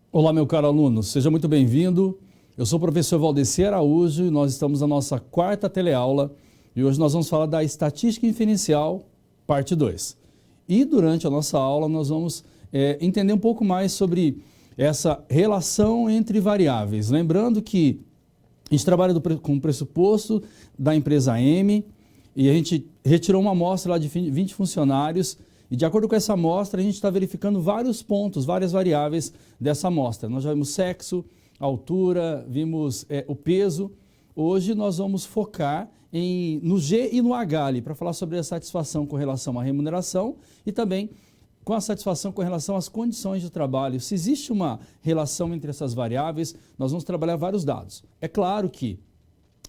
Olá, meu caro aluno, seja muito bem-vindo. Eu sou o professor Valdeci Araújo e nós estamos na nossa quarta teleaula e hoje nós vamos falar da estatística inferencial, parte 2. E durante a nossa aula nós vamos entender um pouco mais sobre essa relação entre variáveis. Lembrando que a gente trabalha com o pressuposto da empresa M e a gente retirou uma amostra lá de 20 funcionários. E de acordo com essa amostra, a gente está verificando vários pontos, várias variáveis dessa amostra. Nós já vimos sexo, altura, vimos o peso. Hoje nós vamos focar no G e no H ali, para falar sobre a satisfação com relação à remuneração e também com a satisfação com relação às condições de trabalho. Se existe uma relação entre essas variáveis, nós vamos trabalhar vários dados. É claro que,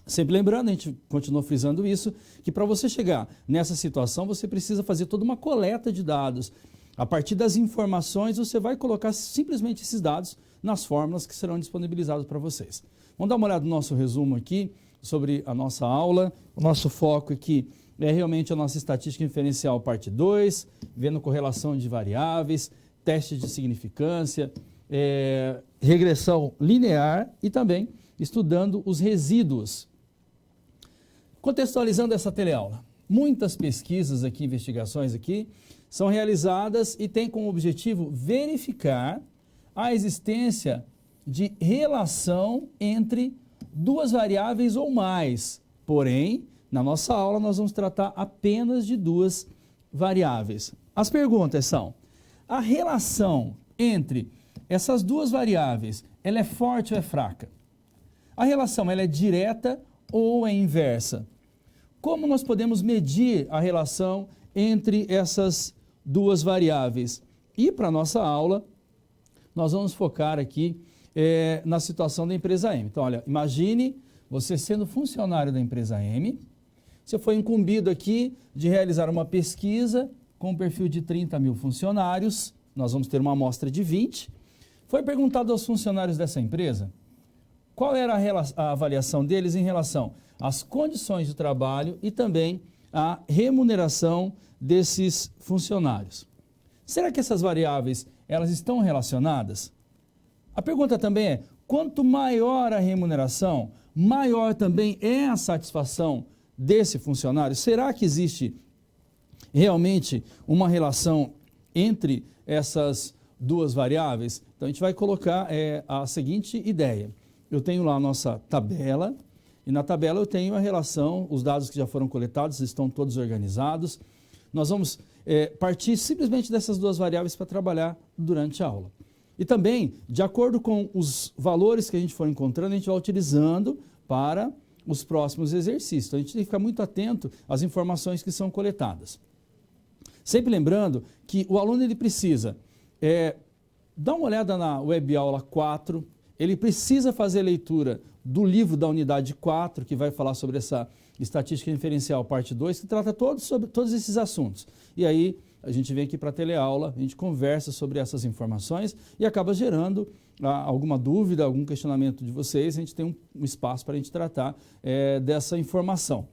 sempre lembrando, a gente continua frisando isso, que para você chegar nessa situação, você precisa fazer toda uma coleta de dados. A partir das informações, você vai colocar simplesmente esses dados nas fórmulas que serão disponibilizadas para vocês. Vamos dar uma olhada no nosso resumo aqui sobre a nossa aula. O nosso foco aqui é realmente a nossa estatística inferencial parte 2, vendo correlação de variáveis, teste de significância, regressão linear e também estudando os resíduos. Contextualizando essa teleaula, muitas pesquisas aqui, investigações aqui, são realizadas e têm como objetivo verificar a existência de relação entre duas variáveis ou mais. Porém, na nossa aula nós vamos tratar apenas de duas variáveis. As perguntas são: a relação entre essas duas variáveis, ela é forte ou é fraca? A relação, ela é direta ou é inversa? Como nós podemos medir a relação entre essas duas variáveis? E para a nossa aula, nós vamos focar aqui na situação da empresa M. Então, olha, imagine você sendo funcionário da empresa M, você foi incumbido aqui de realizar uma pesquisa com um perfil de 30 mil funcionários, nós vamos ter uma amostra de 20, foi perguntado aos funcionários dessa empresa qual era a avaliação deles em relação às condições de trabalho e também à remuneração desses funcionários. Será que essas variáveis elas estão relacionadas? A pergunta também é: quanto maior a remuneração, maior também é a satisfação desse funcionário? Será que existe realmente uma relação entre essas duas variáveis? Então a gente vai colocar a seguinte ideia. Eu tenho lá a nossa tabela, e na tabela eu tenho a relação, os dados que já foram coletados estão todos organizados. Nós vamos partir simplesmente dessas duas variáveis para trabalhar durante a aula. E também, de acordo com os valores que a gente for encontrando, a gente vai utilizando para os próximos exercícios. Então a gente tem que ficar muito atento às informações que são coletadas. Sempre lembrando que o aluno ele precisa dar uma olhada na web aula 4, ele precisa fazer a leitura do livro da unidade 4, que vai falar sobre essa estatística inferencial parte 2, que trata sobre todos esses assuntos. E aí a gente vem aqui para a teleaula, a gente conversa sobre essas informações e acaba gerando alguma dúvida, algum questionamento de vocês, a gente tem um espaço para a gente tratar dessa informação.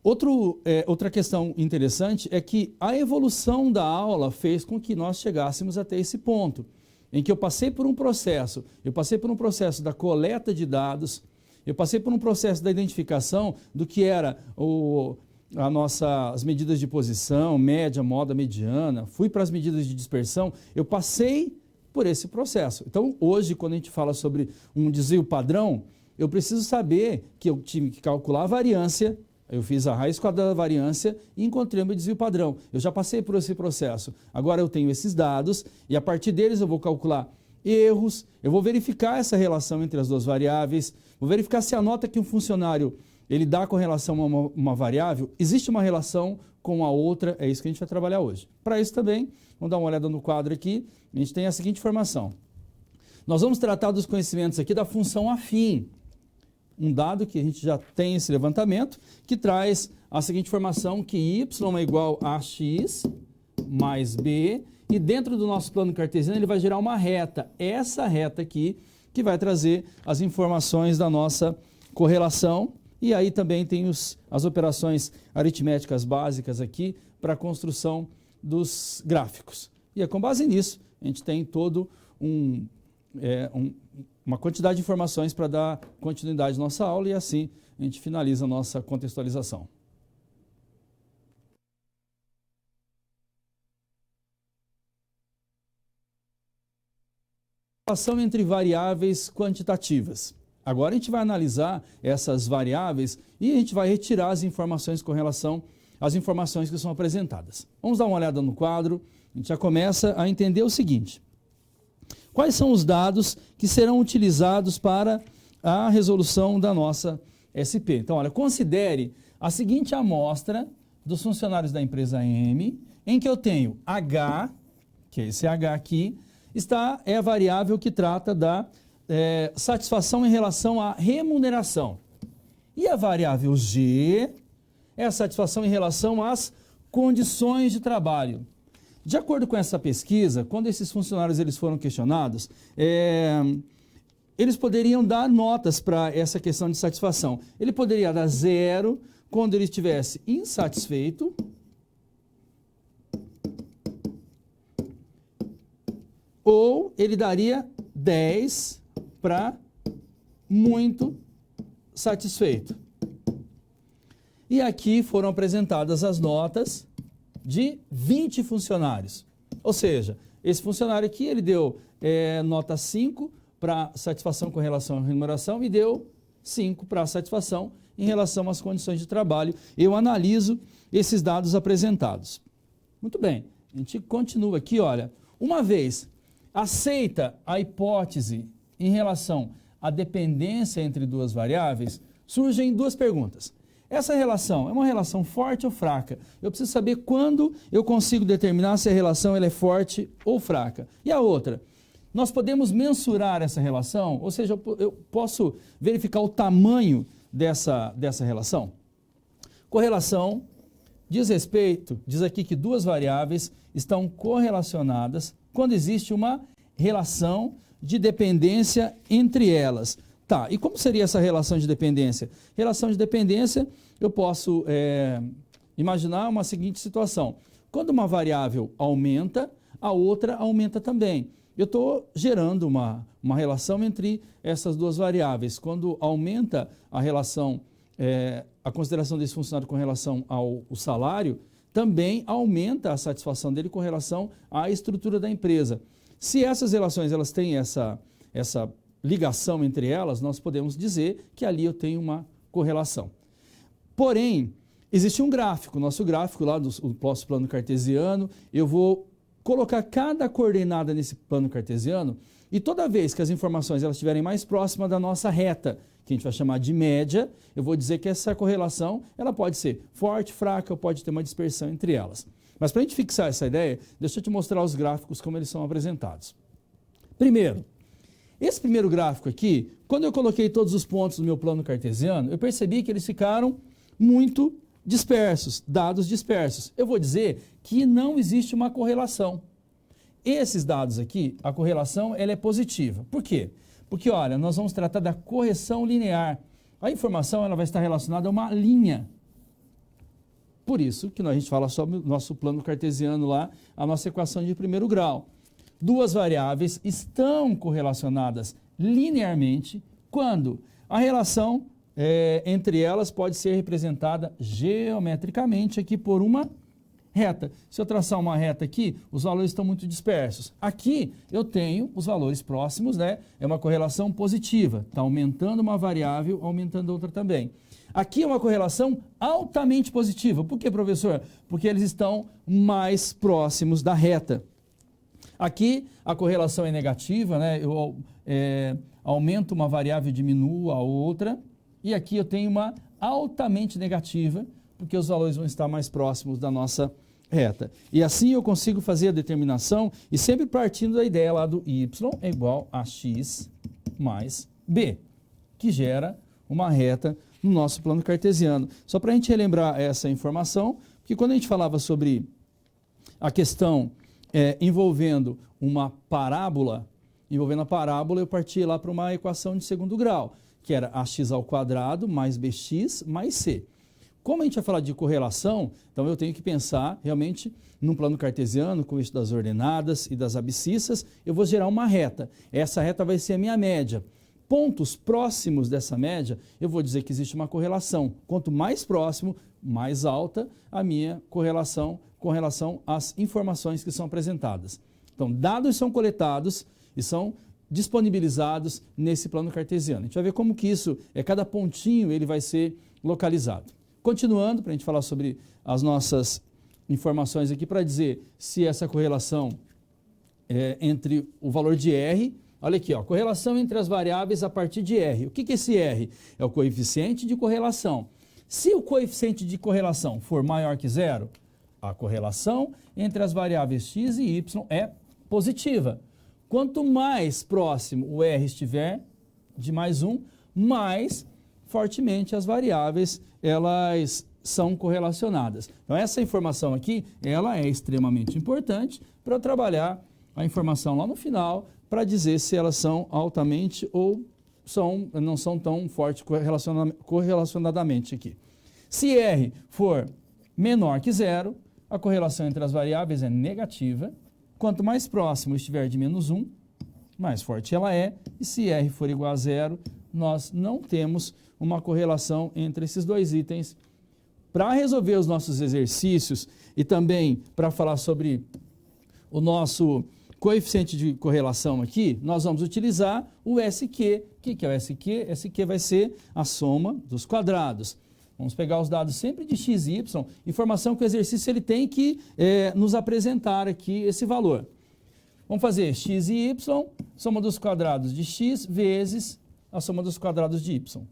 Outra questão interessante é que a evolução da aula fez com que nós chegássemos até esse ponto, em que eu passei por um processo da coleta de dados, eu passei por um processo da identificação do que era as medidas de posição, média, moda, mediana, fui para as medidas de dispersão, eu passei por esse processo. Então, hoje, quando a gente fala sobre um desvio padrão, eu preciso saber que eu tive que calcular a variância, eu fiz a raiz quadrada da variância e encontrei o meu desvio padrão. Eu já passei por esse processo. Agora eu tenho esses dados e a partir deles eu vou calcular erros, eu vou verificar essa relação entre as duas variáveis, vou verificar se a nota que um funcionário ele dá com relação a uma variável, existe uma relação com a outra, é isso que a gente vai trabalhar hoje. Para isso também, vamos dar uma olhada no quadro aqui, a gente tem a seguinte informação. Nós vamos tratar dos conhecimentos aqui da função afim. Um dado que a gente já tem esse levantamento, que traz a seguinte informação, que y é igual a x mais b, e dentro do nosso plano cartesiano ele vai gerar uma reta, essa reta aqui, que vai trazer as informações da nossa correlação, e aí também tem as operações aritméticas básicas aqui para a construção dos gráficos. E é com base nisso, a gente tem todo uma quantidade de informações para dar continuidade à nossa aula e assim a gente finaliza a nossa contextualização. Relação entre variáveis quantitativas. Agora a gente vai analisar essas variáveis e a gente vai retirar as informações com relação às informações que são apresentadas. Vamos dar uma olhada no quadro, a gente já começa a entender o seguinte. Quais são os dados que serão utilizados para a resolução da nossa SP? Então, olha, considere a seguinte amostra dos funcionários da empresa M, em que eu tenho H, que é esse H aqui, é a variável que trata da satisfação em relação à remuneração. E a variável G é a satisfação em relação às condições de trabalho. De acordo com essa pesquisa, quando esses funcionários eles foram questionados, eles poderiam dar notas para essa questão de satisfação. Ele poderia dar 0 quando ele estivesse insatisfeito, ou ele daria 10 para muito satisfeito. E aqui foram apresentadas as notas de 20 funcionários. Ou seja, esse funcionário aqui ele deu nota 5 para satisfação com relação à remuneração e deu 5 para satisfação em relação às condições de trabalho. Eu analiso esses dados apresentados. Muito bem, a gente continua aqui, olha, uma vez aceita a hipótese em relação à dependência entre duas variáveis, surgem duas perguntas. Essa relação é uma relação forte ou fraca? Eu preciso saber quando eu consigo determinar se a relação ela é forte ou fraca. E a outra, nós podemos mensurar essa relação? Ou seja, eu posso verificar o tamanho dessa relação? Correlação diz aqui que duas variáveis estão correlacionadas quando existe uma relação de dependência entre elas. Tá, e como seria essa relação de dependência? Relação de dependência, eu posso imaginar uma seguinte situação. Quando uma variável aumenta, a outra aumenta também. Eu estou gerando uma relação entre essas duas variáveis. Quando aumenta a relação, a consideração desse funcionário com relação ao salário, também aumenta a satisfação dele com relação à estrutura da empresa. Se essas relações elas têm essa ligação entre elas, nós podemos dizer que ali eu tenho uma correlação. Porém, existe um gráfico, nosso gráfico lá do nosso plano cartesiano, eu vou colocar cada coordenada nesse plano cartesiano e toda vez que as informações elas estiverem mais próximas da nossa reta, que a gente vai chamar de média, eu vou dizer que essa correlação ela pode ser forte, fraca, ou pode ter uma dispersão entre elas. Mas para a gente fixar essa ideia, deixa eu te mostrar os gráficos como eles são apresentados. Primeiro, esse primeiro gráfico aqui, quando eu coloquei todos os pontos do meu plano cartesiano, eu percebi que eles ficaram muito dispersos, dados dispersos. Eu vou dizer que não existe uma correlação. Esses dados aqui, a correlação ela é positiva. Por quê? Porque, olha, nós vamos tratar da correção linear. A informação ela vai estar relacionada a uma linha. Por isso que a gente fala sobre o nosso plano cartesiano lá, a nossa equação de primeiro grau. Duas variáveis estão correlacionadas linearmente quando a relação entre elas pode ser representada geometricamente aqui por uma reta. Se eu traçar uma reta aqui, os valores estão muito dispersos. Aqui eu tenho os valores próximos, né? É uma correlação positiva. Está aumentando uma variável, aumentando outra também. Aqui é uma correlação altamente positiva. Por quê, professor? Porque eles estão mais próximos da reta. Aqui a correlação é negativa, né? Eu aumento uma variável e diminuo a outra. E aqui eu tenho uma altamente negativa, porque os valores vão estar mais próximos da nossa reta. E assim eu consigo fazer a determinação, e sempre partindo da ideia lá do y é igual a x mais b, que gera uma reta no nosso plano cartesiano. Só para a gente relembrar essa informação, porque quando a gente falava sobre a questão envolvendo uma parábola, eu partia lá para uma equação de segundo grau, que era ax ao quadrado mais bx mais c. Como a gente vai falar de correlação, então eu tenho que pensar realmente num plano cartesiano, com isso das ordenadas e das abscissas, eu vou gerar uma reta. Essa reta vai ser a minha média. Pontos próximos dessa média, eu vou dizer que existe uma correlação. Quanto mais próximo, mais alta a minha correlação com relação às informações que são apresentadas. Então, dados são coletados e são disponibilizados nesse plano cartesiano. A gente vai ver como que isso, cada pontinho ele vai ser localizado. Continuando, para a gente falar sobre as nossas informações aqui, para dizer se essa correlação é entre o valor de R, olha aqui, ó, correlação entre as variáveis a partir de R. O que que é esse R? É o coeficiente de correlação. Se o coeficiente de correlação for maior que zero, a correlação entre as variáveis x e y é positiva. Quanto mais próximo o R estiver de mais 1, mais fortemente as variáveis elas são correlacionadas. Então essa informação aqui, ela é extremamente importante para trabalhar a informação lá no final, para dizer se elas são altamente ou não são tão fortes correlacionadamente aqui. Se R for menor que zero, a correlação entre as variáveis é negativa. Quanto mais próximo estiver de menos 1, mais forte ela é. E se R for igual a zero, nós não temos uma correlação entre esses dois itens. Para resolver os nossos exercícios e também para falar sobre o nosso coeficiente de correlação aqui, nós vamos utilizar o SQ. O que é o SQ? SQ vai ser a soma dos quadrados. Vamos pegar os dados sempre de x e y, informação que o exercício ele tem que nos apresentar aqui esse valor. Vamos fazer x e y, soma dos quadrados de x vezes a soma dos quadrados de y.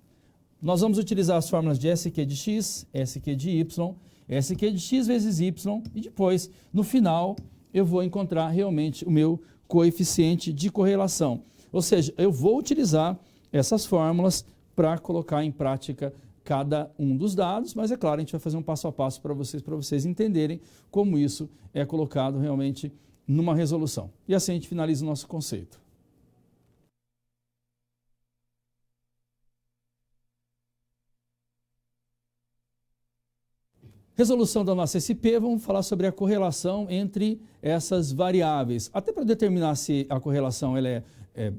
Nós vamos utilizar as fórmulas de SQ de x, SQ de y, SQ de x vezes y, e depois, no final, eu vou encontrar realmente o meu coeficiente de correlação. Ou seja, eu vou utilizar essas fórmulas para colocar em prática cada um dos dados, mas é claro, a gente vai fazer um passo a passo para vocês entenderem como isso é colocado realmente numa resolução. E assim a gente finaliza o nosso conceito. Resolução da nossa SP, vamos falar sobre a correlação entre essas variáveis. Até para determinar se a correlação ela é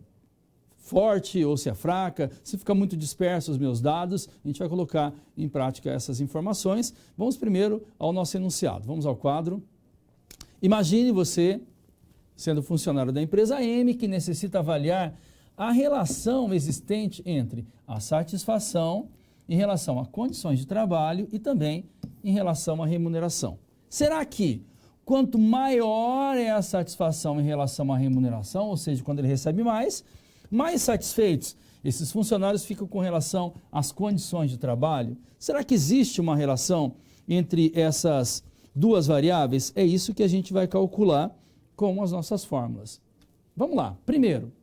forte ou se é fraca, se fica muito disperso os meus dados, a gente vai colocar em prática essas informações. Vamos primeiro ao nosso enunciado. Vamos ao quadro. Imagine você sendo funcionário da empresa M, que necessita avaliar a relação existente entre a satisfação em relação a condições de trabalho e também em relação à remuneração. Será que quanto maior é a satisfação em relação à remuneração, ou seja, quando ele recebe mais satisfeitos esses funcionários ficam com relação às condições de trabalho? Será que existe uma relação entre essas duas variáveis? É isso que a gente vai calcular com as nossas fórmulas. Vamos lá. Primeiro,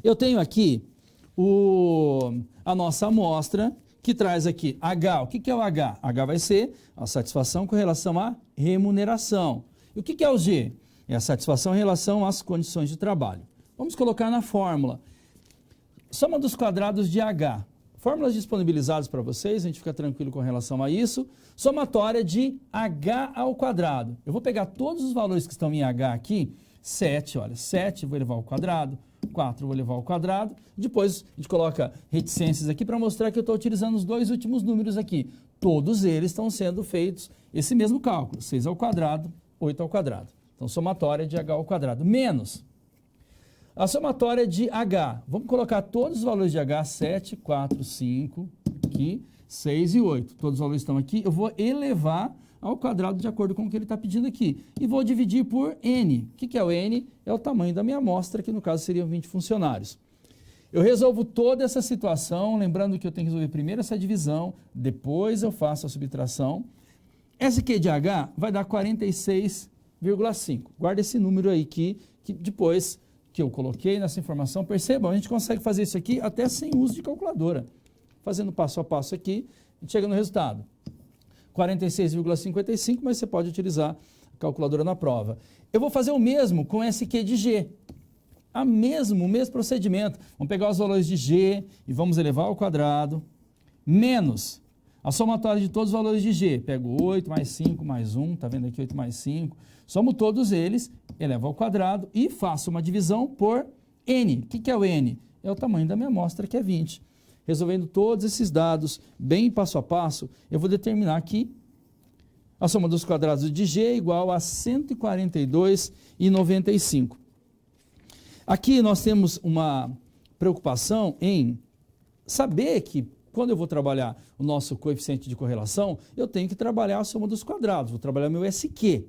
eu tenho aqui a nossa amostra, que traz aqui H. O que é o H? H vai ser a satisfação com relação à remuneração. E o que é o G? É a satisfação em relação às condições de trabalho. Vamos colocar na fórmula. Soma dos quadrados de H. Fórmulas disponibilizadas para vocês, a gente fica tranquilo com relação a isso. Somatória de H ao quadrado. Eu vou pegar todos os valores que estão em H aqui. 7, olha, 7 vou elevar ao quadrado. 4 vou levar ao quadrado, depois a gente coloca reticências aqui para mostrar que eu estou utilizando os dois últimos números aqui. Todos eles estão sendo feitos esse mesmo cálculo, 6 ao quadrado, 8 ao quadrado. Então, somatória de H ao quadrado, menos a somatória de H. Vamos colocar todos os valores de H, 7, 4, 5, aqui, 6 e 8. Todos os valores estão aqui, eu vou elevar ao quadrado de acordo com o que ele está pedindo aqui. E vou dividir por N. O que é o N? É o tamanho da minha amostra, que no caso seriam 20 funcionários. Eu resolvo toda essa situação, lembrando que eu tenho que resolver primeiro essa divisão, depois eu faço a subtração. SQ de H vai dar 46,5. Guarda esse número aí que depois que eu coloquei nessa informação, percebam, a gente consegue fazer isso aqui até sem uso de calculadora. Fazendo passo a passo aqui, a gente chega no resultado. 46,55, mas você pode utilizar a calculadora na prova. Eu vou fazer o mesmo com SQ de G. O mesmo procedimento. Vamos pegar os valores de G e vamos elevar ao quadrado, menos A somatória de todos os valores de G, pego 8 mais 5 mais 1, está vendo aqui 8 mais 5, somo todos eles, elevo ao quadrado e faço uma divisão por N. O que é o N? É o tamanho da minha amostra, que é 20. Resolvendo todos esses dados bem passo a passo, eu vou determinar que a soma dos quadrados de G é igual a 142,95. Aqui nós temos uma preocupação em saber que quando eu vou trabalhar o nosso coeficiente de correlação, eu tenho que trabalhar a soma dos quadrados, vou trabalhar meu SQ.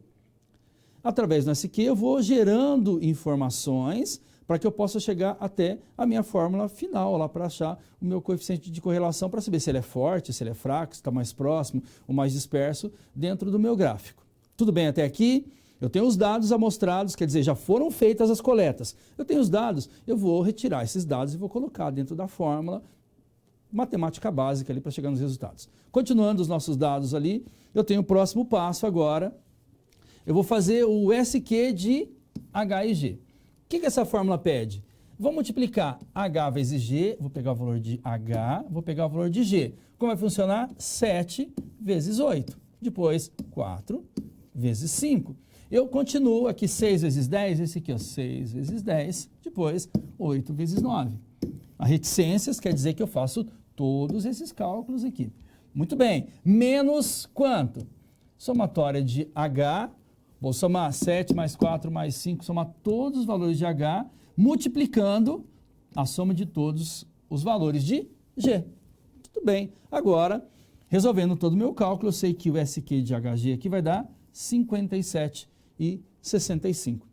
Através do SQ eu vou gerando informações para que eu possa chegar até a minha fórmula final, lá para achar o meu coeficiente de correlação, para saber se ele é forte, se ele é fraco, se está mais próximo ou mais disperso dentro do meu gráfico. Tudo bem até aqui? Eu tenho os dados amostrados, quer dizer, já foram feitas as coletas. Eu tenho os dados, eu vou retirar esses dados e vou colocar dentro da fórmula matemática básica ali para chegar nos resultados. Continuando os nossos dados ali, eu tenho o próximo passo agora. Eu vou fazer o SQ de H e G. O que essa fórmula pede? Vou multiplicar H vezes G, vou pegar o valor de H, vou pegar o valor de G. Como vai funcionar? 7 vezes 8. Depois, 4 vezes 5. Eu continuo aqui 6 vezes 10, esse aqui, ó, 6 vezes 10. Depois, 8 vezes 9. A reticências quer dizer que eu faço todos esses cálculos aqui. Muito bem. Menos quanto? Somatória de H. Vou somar 7 mais 4 mais 5, somar todos os valores de H, multiplicando a soma de todos os valores de G. Tudo bem. Agora, resolvendo todo o meu cálculo, eu sei que o SQ de HG aqui vai dar 57,65.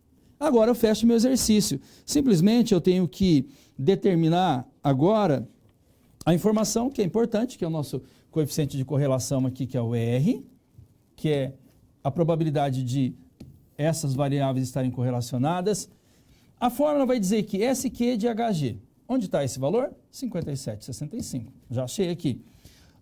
Agora eu fecho meu exercício. Simplesmente eu tenho que determinar agora a informação que é importante, que é o nosso coeficiente de correlação aqui, que é o R, que é a probabilidade de essas variáveis estarem correlacionadas. A fórmula vai dizer que SQ de HG. Onde está esse valor? 57,65. Já achei aqui.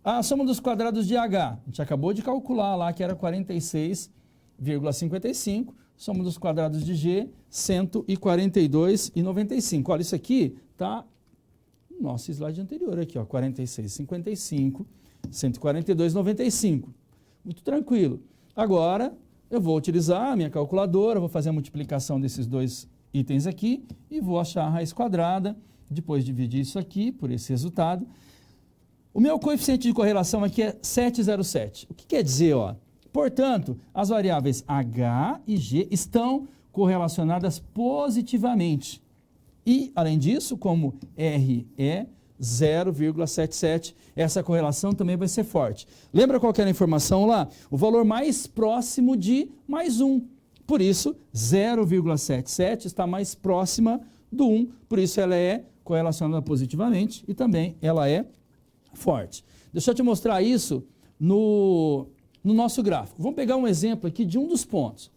A soma dos quadrados de H. A gente acabou de calcular lá que era 46,55. Soma dos quadrados de G, 142,95. Olha, isso aqui está no nosso slide anterior aqui, ó, 46,55, 142,95. Muito tranquilo. Agora, eu vou utilizar a minha calculadora, vou fazer a multiplicação desses dois itens aqui e vou achar a raiz quadrada, depois dividir isso aqui por esse resultado. O meu coeficiente de correlação aqui é 7,07. O que quer dizer, ó? Portanto, as variáveis H e G estão correlacionadas positivamente. E, além disso, como R é 0,77, essa correlação também vai ser forte. Lembra qual que era a informação lá? O valor mais próximo de mais 1. Por isso, 0,77 está mais próxima do 1. Por isso, ela é correlacionada positivamente e também ela é forte. Deixa eu te mostrar isso no nosso gráfico. Vamos pegar um exemplo aqui de um dos pontos.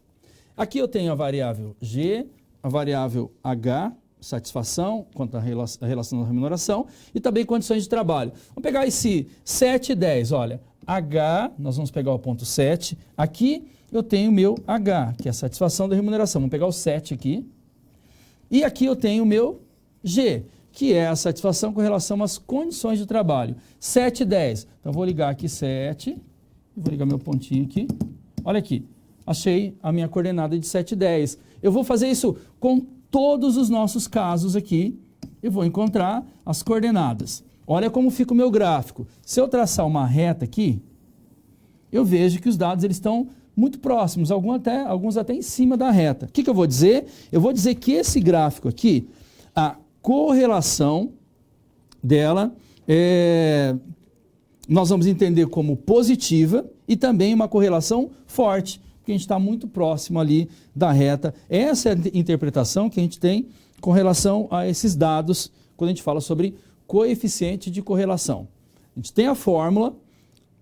Aqui eu tenho a variável G, a variável H, satisfação, quanto à relação da remuneração, e também condições de trabalho. Vamos pegar esse 7 e 10, olha, H, nós vamos pegar o ponto 7, aqui eu tenho o meu H, que é a satisfação da remuneração, vamos pegar o 7 aqui, e aqui eu tenho o meu G, que é a satisfação com relação às condições de trabalho, 7 e 10, então vou ligar aqui 7, vou ligar meu pontinho aqui, olha aqui, achei a minha coordenada de 7 e 10, eu vou fazer isso com todos os nossos casos aqui, eu vou encontrar as coordenadas. Olha como fica o meu gráfico. Se eu traçar uma reta aqui, eu vejo que os dados eles estão muito próximos, alguns até em cima da reta. O que eu vou dizer? Eu vou dizer que esse gráfico aqui, a correlação dela, nós vamos entender como positiva e também uma correlação forte, porque a gente está muito próximo ali da reta. Essa é a interpretação que a gente tem com relação a esses dados, quando a gente fala sobre coeficiente de correlação. A gente tem a fórmula,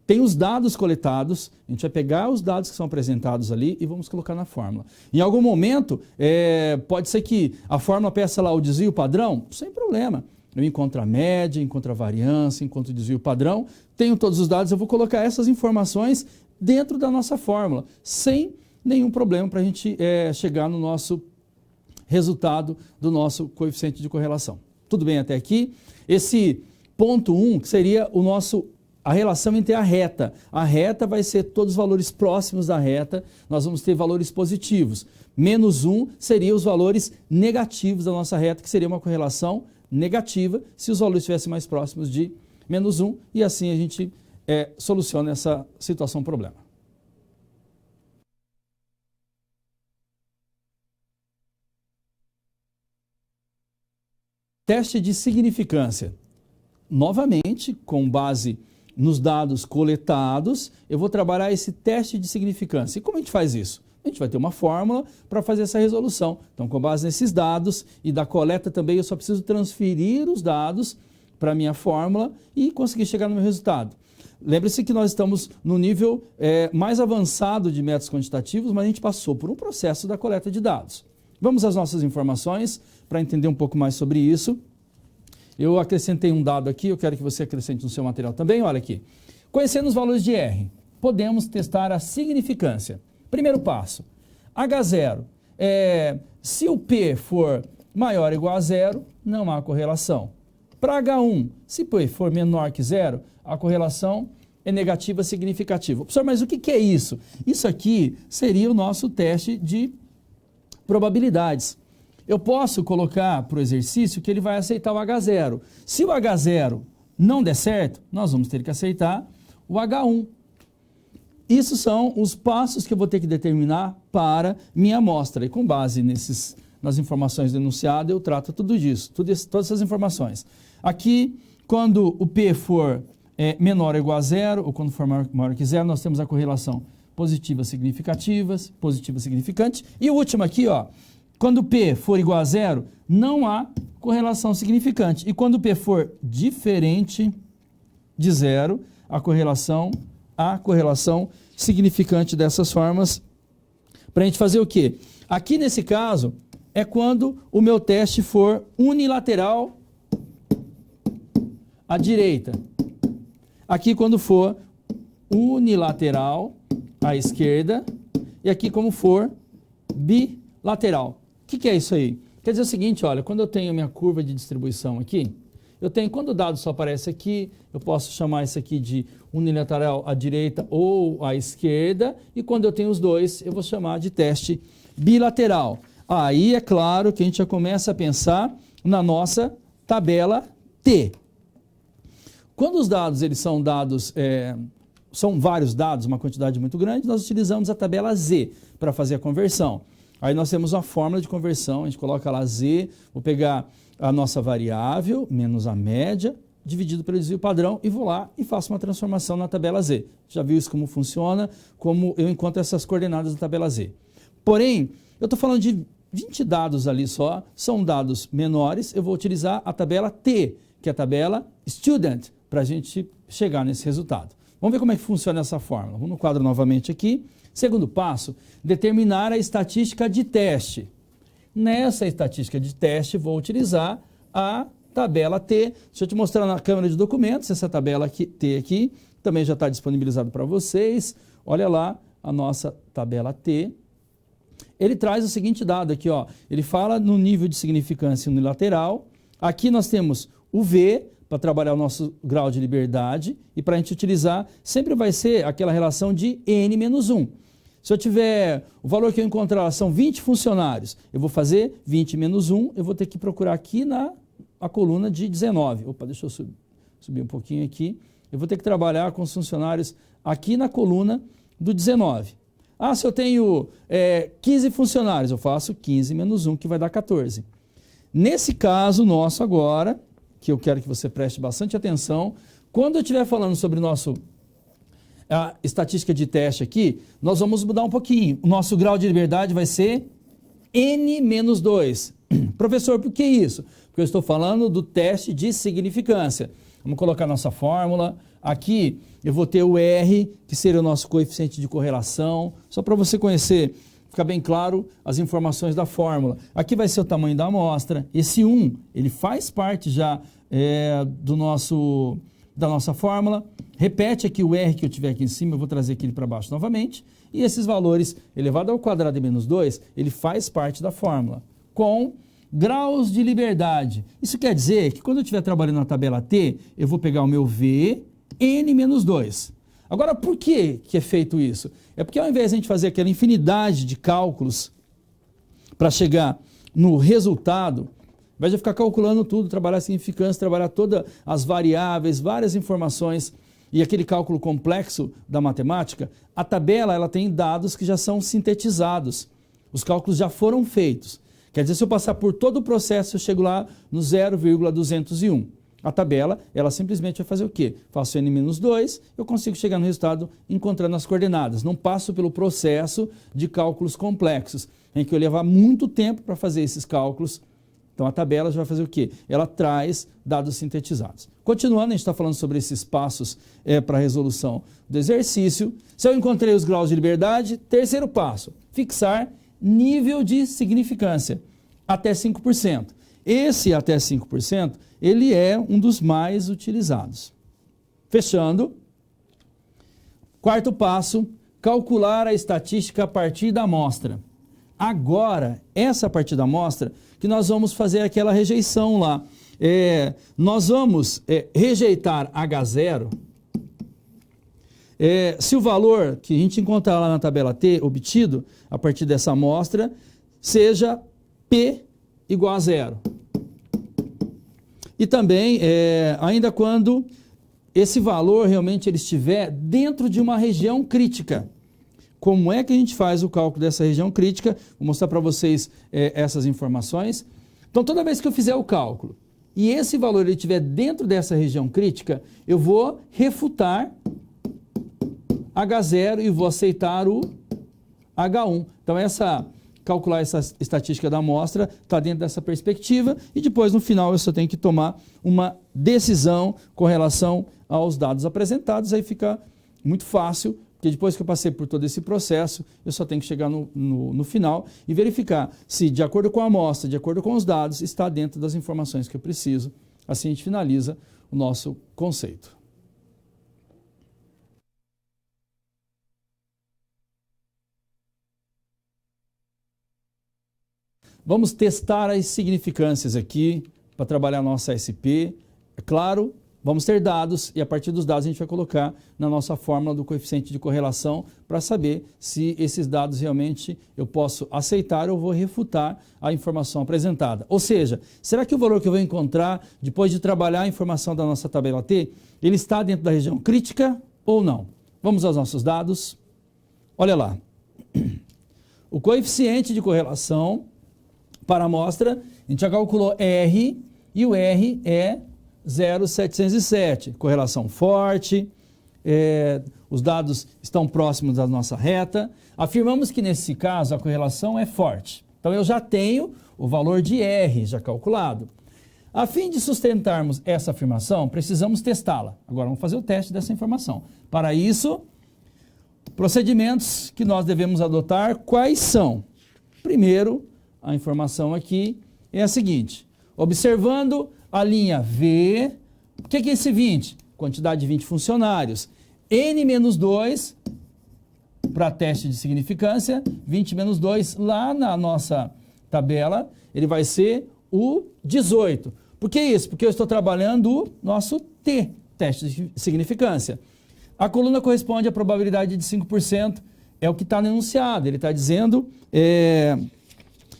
tem os dados coletados, a gente vai pegar os dados que são apresentados ali e vamos colocar na fórmula. Em algum momento, pode ser que a fórmula peça lá o desvio padrão, sem problema. Eu encontro a média, encontro a variância, encontro o desvio padrão, tenho todos os dados, eu vou colocar essas informações dentro da nossa fórmula, sem nenhum problema para a gente chegar no nosso resultado do nosso coeficiente de correlação. Tudo bem até aqui? Esse ponto 1, que seria o nosso a relação entre a reta. A reta vai ser todos os valores próximos da reta, nós vamos ter valores positivos. Menos 1 seria os valores negativos da nossa reta, que seria uma correlação negativa se os valores estivessem mais próximos de menos 1, e assim a gente soluciona essa situação problema. Teste de significância. Novamente, com base nos dados coletados, eu vou trabalhar esse teste de significância. E como a gente faz isso? A gente vai ter uma fórmula para fazer essa resolução. Então, com base nesses dados e da coleta também, eu só preciso transferir os dados para a minha fórmula e conseguir chegar no meu resultado. Lembre-se que nós estamos no nível mais avançado de métodos quantitativos, mas a gente passou por um processo da coleta de dados. Vamos às nossas informações para entender um pouco mais sobre isso. Eu acrescentei um dado aqui, eu quero que você acrescente no seu material também, olha aqui. Conhecendo os valores de R, podemos testar a significância. Primeiro passo, H0. Se o P for maior ou igual a zero, não há correlação. Para H1, se P for menor que zero, a correlação é negativa significativa. Professor, mas o que é isso? Isso aqui seria o nosso teste de probabilidades. Eu posso colocar para o exercício que ele vai aceitar o H0. Se o H0 não der certo, nós vamos ter que aceitar o H1. Isso são os passos que eu vou ter que determinar para minha amostra. E com base nas informações do enunciado, eu trato tudo isso, todas essas informações. Aqui, quando o P for menor ou igual a zero, ou quando for maior que zero, nós temos a correlação positiva significativas, positiva significante. E o último aqui, ó, quando P for igual a zero, não há correlação significante. E quando P for diferente de zero, há correlação significante dessas formas. Para a gente fazer o quê? Aqui nesse caso, é quando o meu teste for unilateral à direita. Aqui quando for unilateral à esquerda. E aqui como for bilateral. O que é isso aí? Quer dizer o seguinte, olha, quando eu tenho a minha curva de distribuição aqui, quando o dado só aparece aqui, eu posso chamar isso aqui de unilateral à direita ou à esquerda, e quando eu tenho os dois, eu vou chamar de teste bilateral. Aí é claro que a gente já começa a pensar na nossa tabela T. Quando os dados eles são dados, são vários dados, uma quantidade muito grande, nós utilizamos a tabela Z para fazer a conversão. Aí nós temos uma fórmula de conversão, a gente coloca lá Z, vou pegar a nossa variável, menos a média, dividido pelo desvio padrão, e vou lá e faço uma transformação na tabela Z. Já viu isso como funciona, como eu encontro essas coordenadas da tabela Z. Porém, eu estou falando de 20 dados ali só, são dados menores, eu vou utilizar a tabela T, que é a tabela Student, para a gente chegar nesse resultado. Vamos ver como é que funciona essa fórmula. Vamos no quadro novamente aqui. Segundo passo, determinar a estatística de teste. Nessa estatística de teste, vou utilizar a tabela T. Deixa eu te mostrar na câmera de documentos, essa tabela aqui, T aqui, também já está disponibilizado para vocês. Olha lá a nossa tabela T. Ele traz o seguinte dado aqui, ó. Ele fala no nível de significância unilateral. Aqui nós temos o V, para trabalhar o nosso grau de liberdade, e para a gente utilizar, sempre vai ser aquela relação de N menos 1. Se eu tiver, o valor que eu encontrar são 20 funcionários, eu vou fazer 20 menos 1, eu vou ter que procurar aqui na coluna de 19. Opa, deixa eu subir um pouquinho aqui. Eu vou ter que trabalhar com os funcionários aqui na coluna do 19. Ah, se eu tenho 15 funcionários, eu faço 15 menos 1, que vai dar 14. Nesse caso nosso agora, que eu quero que você preste bastante atenção, quando eu estiver falando sobre a estatística de teste aqui, nós vamos mudar um pouquinho. O nosso grau de liberdade vai ser N menos 2. Professor, por que isso? Porque eu estou falando do teste de significância. Vamos colocar nossa fórmula. Aqui eu vou ter o R, que seria o nosso coeficiente de correlação, só para você conhecer, ficar bem claro as informações da fórmula. Aqui vai ser o tamanho da amostra. Esse 1, ele faz parte já da nossa fórmula. Repete aqui o R que eu tiver aqui em cima, eu vou trazer aquele para baixo novamente. E esses valores elevado ao quadrado de menos 2, ele faz parte da fórmula. Com graus de liberdade. Isso quer dizer que quando eu estiver trabalhando na tabela T, eu vou pegar o meu V N menos 2. Agora, por que é feito isso? É porque ao invés de a gente fazer aquela infinidade de cálculos para chegar no resultado, ao invés de ficar calculando tudo, trabalhar a significância, trabalhar todas as variáveis, várias informações e aquele cálculo complexo da matemática, a tabela ela tem dados que já são sintetizados. Os cálculos já foram feitos. Quer dizer, se eu passar por todo o processo, eu chego lá no 0,201. A tabela, ela simplesmente vai fazer o quê? Faço n-2, eu consigo chegar no resultado encontrando as coordenadas. Não passo pelo processo de cálculos complexos, em que eu levar muito tempo para fazer esses cálculos. Então a tabela já vai fazer o quê? Ela traz dados sintetizados. Continuando, a gente está falando sobre esses passos para a resolução do exercício. Se eu encontrei os graus de liberdade, terceiro passo, fixar nível de significância, até 5%. Esse até 5%, ele é um dos mais utilizados. Fechando. Quarto passo, calcular a estatística a partir da amostra. Agora, essa partir da amostra, que nós vamos fazer aquela rejeição lá. Nós vamos rejeitar H0, se o valor que a gente encontrar lá na tabela T, obtido a partir dessa amostra, seja P igual a 0. E também, ainda quando esse valor realmente ele estiver dentro de uma região crítica. Como é que a gente faz o cálculo dessa região crítica? Vou mostrar para vocês essas informações. Então, toda vez que eu fizer o cálculo e esse valor ele estiver dentro dessa região crítica, eu vou refutar H0 e vou aceitar o H1. Então, calcular essa estatística da amostra está dentro dessa perspectiva e depois, no final, eu só tenho que tomar uma decisão com relação aos dados apresentados. Aí fica muito fácil, porque depois que eu passei por todo esse processo, eu só tenho que chegar no final e verificar se, de acordo com a amostra, de acordo com os dados, está dentro das informações que eu preciso. Assim a gente finaliza o nosso conceito. Vamos testar as significâncias aqui para trabalhar a nossa SP. É claro, vamos ter dados e a partir dos dados a gente vai colocar na nossa fórmula do coeficiente de correlação para saber se esses dados realmente eu posso aceitar ou vou refutar a informação apresentada. Ou seja, será que o valor que eu vou encontrar depois de trabalhar a informação da nossa tabela T, ele está dentro da região crítica ou não? Vamos aos nossos dados. Olha lá. O coeficiente de correlação para a amostra, a gente já calculou R, e o R é 0,707. Correlação forte, os dados estão próximos da nossa reta. Afirmamos que nesse caso a correlação é forte. Então eu já tenho o valor de R já calculado. A fim de sustentarmos essa afirmação, precisamos testá-la. Agora vamos fazer o teste dessa informação. Para isso, procedimentos que nós devemos adotar, quais são? Primeiro, a informação aqui é a seguinte, observando a linha V, o que é esse 20? Quantidade de 20 funcionários, N menos 2, para teste de significância, 20 menos 2, lá na nossa tabela, ele vai ser o 18. Por que isso? Porque eu estou trabalhando o nosso T, teste de significância. A coluna corresponde à probabilidade de 5%, é o que está no enunciado, ele está dizendo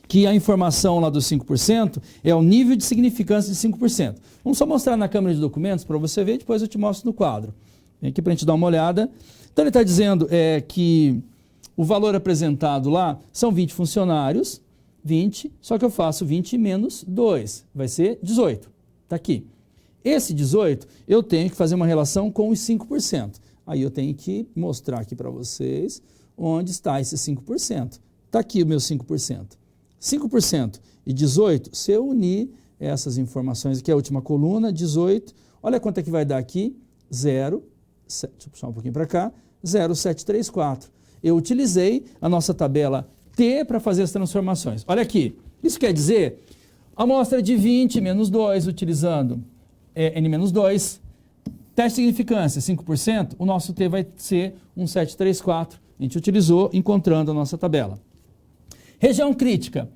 que a informação lá dos 5% é o nível de significância de 5%. Vamos só mostrar na câmera de documentos para você ver, depois eu te mostro no quadro. Vem aqui para a gente dar uma olhada. Então ele está dizendo que o valor apresentado lá são 20 funcionários, 20, só que eu faço 20 menos 2, vai ser 18. Está aqui. Esse 18 eu tenho que fazer uma relação com os 5%. Aí eu tenho que mostrar aqui para vocês onde está esse 5%. Está aqui o meu 5%. 5% e 18, se eu unir essas informações aqui, a última coluna, 18, olha quanto é que vai dar aqui, 0, deixa eu puxar um pouquinho para cá, 0,734. Eu utilizei a nossa tabela T para fazer as transformações. Olha aqui, isso quer dizer, amostra de 20 menos 2, utilizando N menos 2, teste de significância, 5%, o nosso T vai ser 1,734. A gente utilizou encontrando a nossa tabela. Região crítica.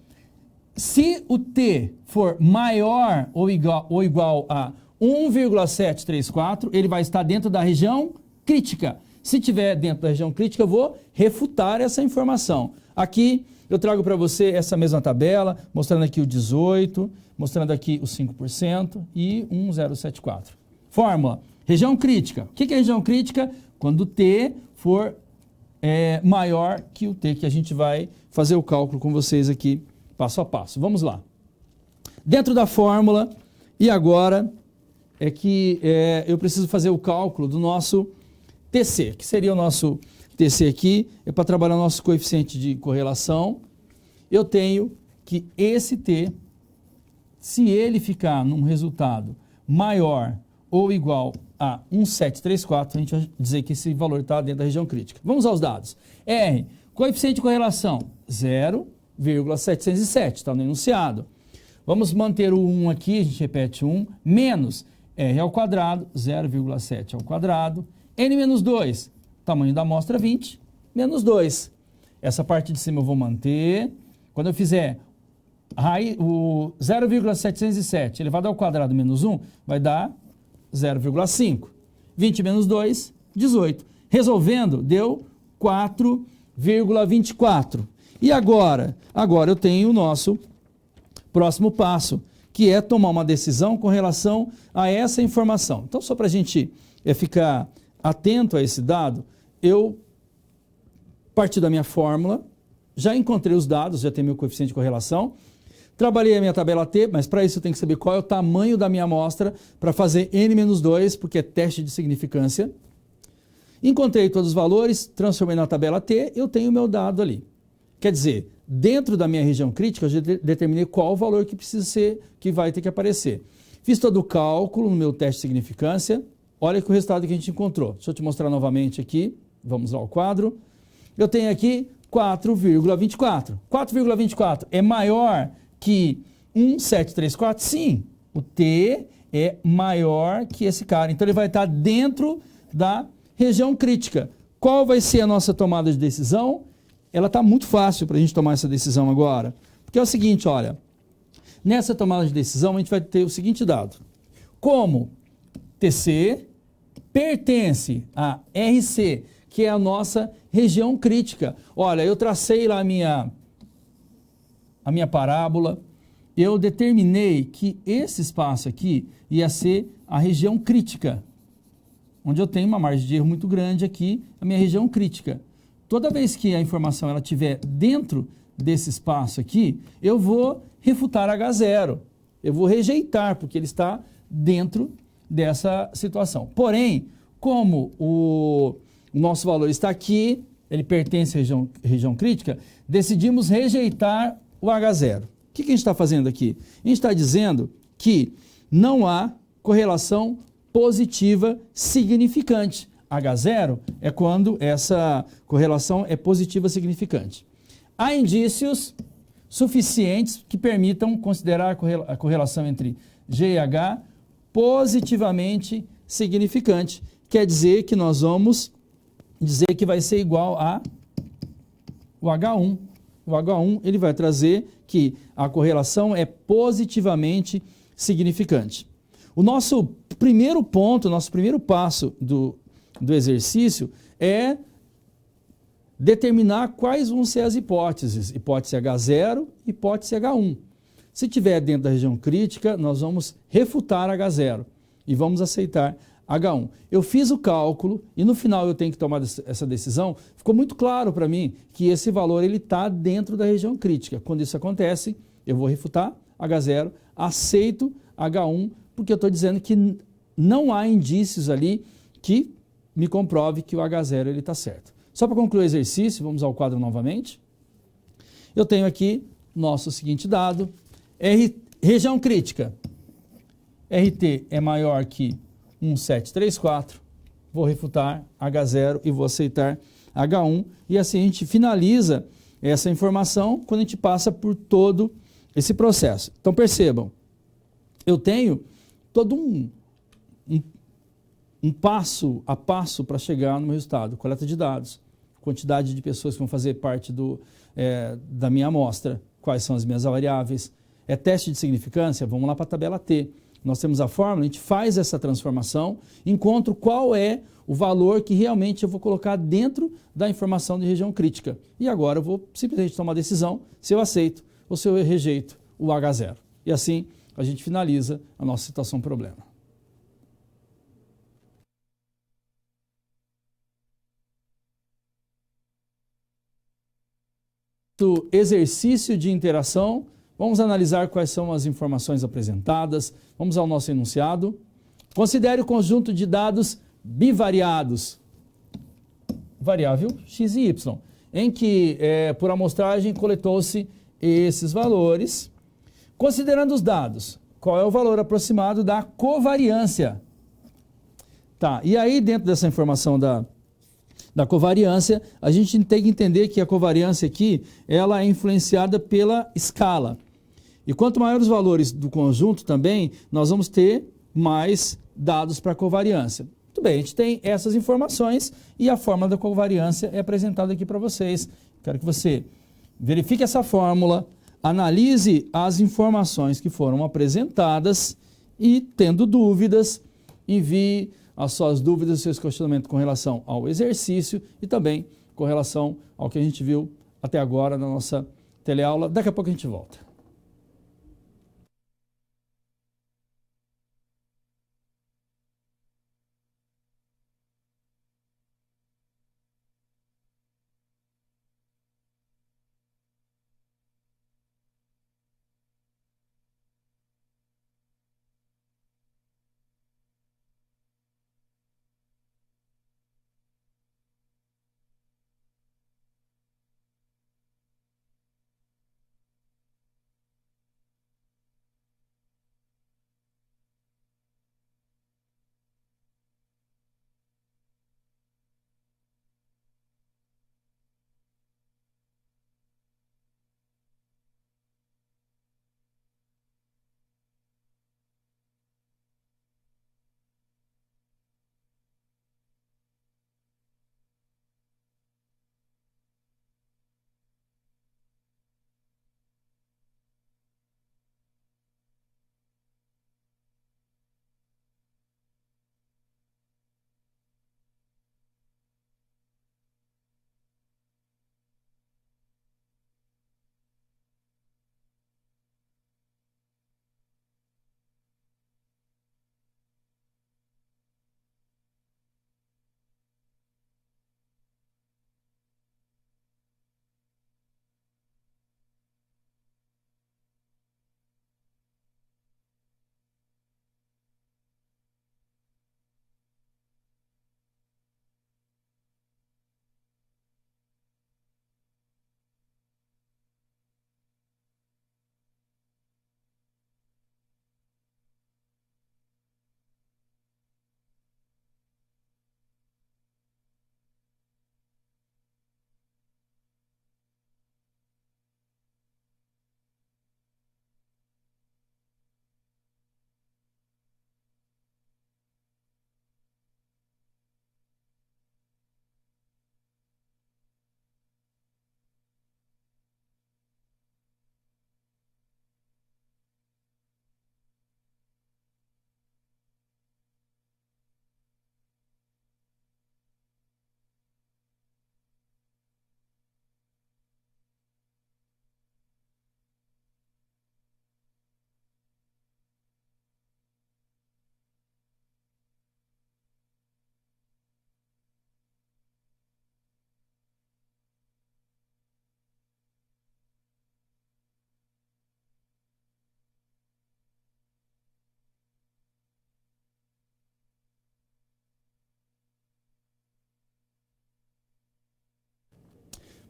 Se o T for maior ou igual a 1,734, ele vai estar dentro da região crítica. Se estiver dentro da região crítica, eu vou refutar essa informação. Aqui eu trago para você essa mesma tabela, mostrando aqui o 18, mostrando aqui o 5% e 1,074. Fórmula, região crítica. O que é região crítica? Quando o T for maior que o T, que a gente vai fazer o cálculo com vocês aqui, passo a passo. Vamos lá. Dentro da fórmula, e agora é que eu preciso fazer o cálculo do nosso TC, que seria o nosso TC aqui, é para trabalhar o nosso coeficiente de correlação. Eu tenho que esse T, se ele ficar num resultado maior ou igual a 1,734, a gente vai dizer que esse valor está dentro da região crítica. Vamos aos dados. R, coeficiente de correlação, 0,707, está no enunciado. Vamos manter o 1 aqui, a gente repete 1, menos R ao quadrado, 0,7 ao quadrado, N menos 2, tamanho da amostra 20, menos 2. Essa parte de cima eu vou manter. Quando eu fizer o 0,707 elevado ao quadrado menos 1, vai dar 0,5. 20 menos 2, 18. Resolvendo, deu 4,24. E agora? Agora eu tenho o nosso próximo passo, que é tomar uma decisão com relação a essa informação. Então, só para a gente ficar atento a esse dado, eu parti da minha fórmula, já encontrei os dados, já tenho meu coeficiente de correlação, trabalhei a minha tabela T, mas para isso eu tenho que saber qual é o tamanho da minha amostra para fazer N-2, porque é teste de significância. Encontrei todos os valores, transformei na tabela T, eu tenho o meu dado ali. Quer dizer, dentro da minha região crítica, eu já determinei qual o valor que precisa ser, que vai ter que aparecer. Fiz todo o cálculo no meu teste de significância. Olha que o resultado que a gente encontrou. Deixa eu te mostrar novamente aqui. Vamos lá ao quadro. Eu tenho aqui 4,24. 4,24 é maior que 1,734? Sim. O T é maior que esse cara. Então, ele vai estar dentro da região crítica. Qual vai ser a nossa tomada de decisão? Ela está muito fácil para a gente tomar essa decisão agora. Porque é o seguinte, olha. Nessa tomada de decisão, a gente vai ter o seguinte dado. Como TC pertence a RC, que é a nossa região crítica. Olha, eu tracei lá a minha parábola, eu determinei que esse espaço aqui ia ser a região crítica, onde eu tenho uma margem de erro muito grande aqui, a minha região crítica. Toda vez que a informação ela estiver dentro desse espaço aqui, eu vou refutar H0, eu vou rejeitar, porque ele está dentro dessa situação. Porém, como o nosso valor está aqui, ele pertence à região crítica, decidimos rejeitar o H0. O que a gente está fazendo aqui? A gente está dizendo que não há correlação positiva significante. H0 é quando essa correlação é positiva significante. Há indícios suficientes que permitam considerar a correlação entre G e H positivamente significante. Quer dizer que nós vamos dizer que vai ser igual a o H1. O H1 ele vai trazer que a correlação é positivamente significante. O nosso primeiro ponto, o nosso primeiro passo do exercício é determinar quais vão ser as hipóteses. Hipótese H0, hipótese H1. Se estiver dentro da região crítica, nós vamos refutar H0 e vamos aceitar H1. Eu fiz o cálculo e no final eu tenho que tomar essa decisão. Ficou muito claro para mim que esse valor está dentro da região crítica. Quando isso acontece, eu vou refutar H0, aceito H1, porque eu estou dizendo que não há indícios ali que me comprove que o H0 está certo. Só para concluir o exercício, vamos ao quadro novamente. Eu tenho aqui nosso seguinte dado. Região crítica. RT é maior que 1,734. Vou refutar H0 e vou aceitar H1. E assim a gente finaliza essa informação quando a gente passa por todo esse processo. Então percebam, eu tenho todo um passo a passo para chegar no meu resultado. Coleta de dados, quantidade de pessoas que vão fazer parte da minha amostra, quais são as minhas variáveis. Teste de significância, vamos lá para a tabela T. nós temos a fórmula, a gente faz essa transformação, encontro qual é o valor que realmente eu vou colocar dentro da informação de região crítica. E agora eu vou simplesmente tomar a decisão se eu aceito ou se eu rejeito o H0. E assim a gente finaliza a nossa situação problema. Do exercício de interação, vamos analisar quais são as informações apresentadas. Vamos ao nosso enunciado. Considere o conjunto de dados bivariados, variável x e y, em que, por amostragem, coletou-se esses valores. Considerando os dados, qual é o valor aproximado da covariância? Tá, e aí dentro dessa informação da covariância, a gente tem que entender que a covariância aqui, ela é influenciada pela escala. E quanto maiores os valores do conjunto também, nós vamos ter mais dados para a covariância. Muito bem, a gente tem essas informações e a fórmula da covariância é apresentada aqui para vocês. Quero que você verifique essa fórmula, analise as informações que foram apresentadas e, tendo dúvidas, envie as suas dúvidas, os seus questionamentos com relação ao exercício e também com relação ao que a gente viu até agora na nossa teleaula. Daqui a pouco a gente volta.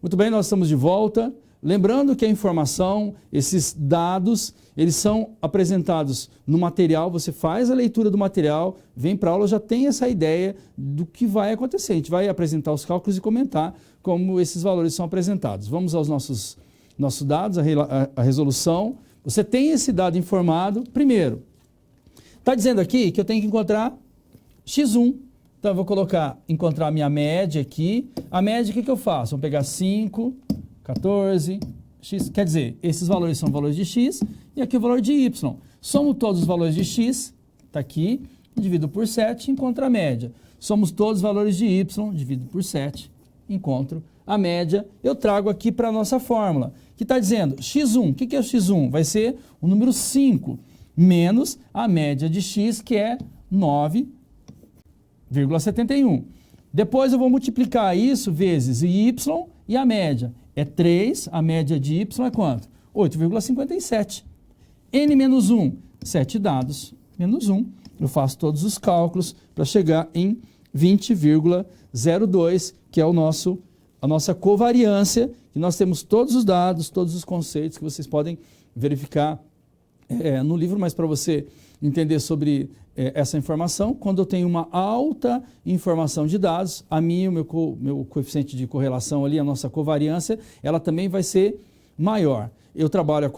Muito bem, nós estamos de volta. Lembrando que a informação, esses dados, eles são apresentados no material, você faz a leitura do material, vem para a aula, já tem essa ideia do que vai acontecer. A gente vai apresentar os cálculos e comentar como esses valores são apresentados. Vamos aos nossos dados, a resolução. Você tem esse dado informado. Primeiro, está dizendo aqui que eu tenho que encontrar x1. Então, eu vou encontrar a minha média aqui. A média, o que eu faço? Vamos pegar 5, 14, x, quer dizer, esses valores são valores de x e aqui o valor de y. Somo todos os valores de x, está aqui, divido por 7, encontro a média. Somos todos os valores de y, divido por 7, encontro a média. Eu trago aqui para a nossa fórmula, que está dizendo x1. O que é o x1? Vai ser o número 5, menos a média de x, que é 9,71. Depois eu vou multiplicar isso vezes y e a média. É 3, a média de y é quanto? 8,57. N menos 1, 7 dados, menos 1. Eu faço todos os cálculos para chegar em 20,02, que é a nossa covariância, e nós temos todos os dados, todos os conceitos que vocês podem verificar no livro, mas para você entender sobre essa informação, quando eu tenho uma alta informação de dados, a minha, o meu coeficiente de correlação ali, a nossa covariância, ela também vai ser maior. Eu trabalho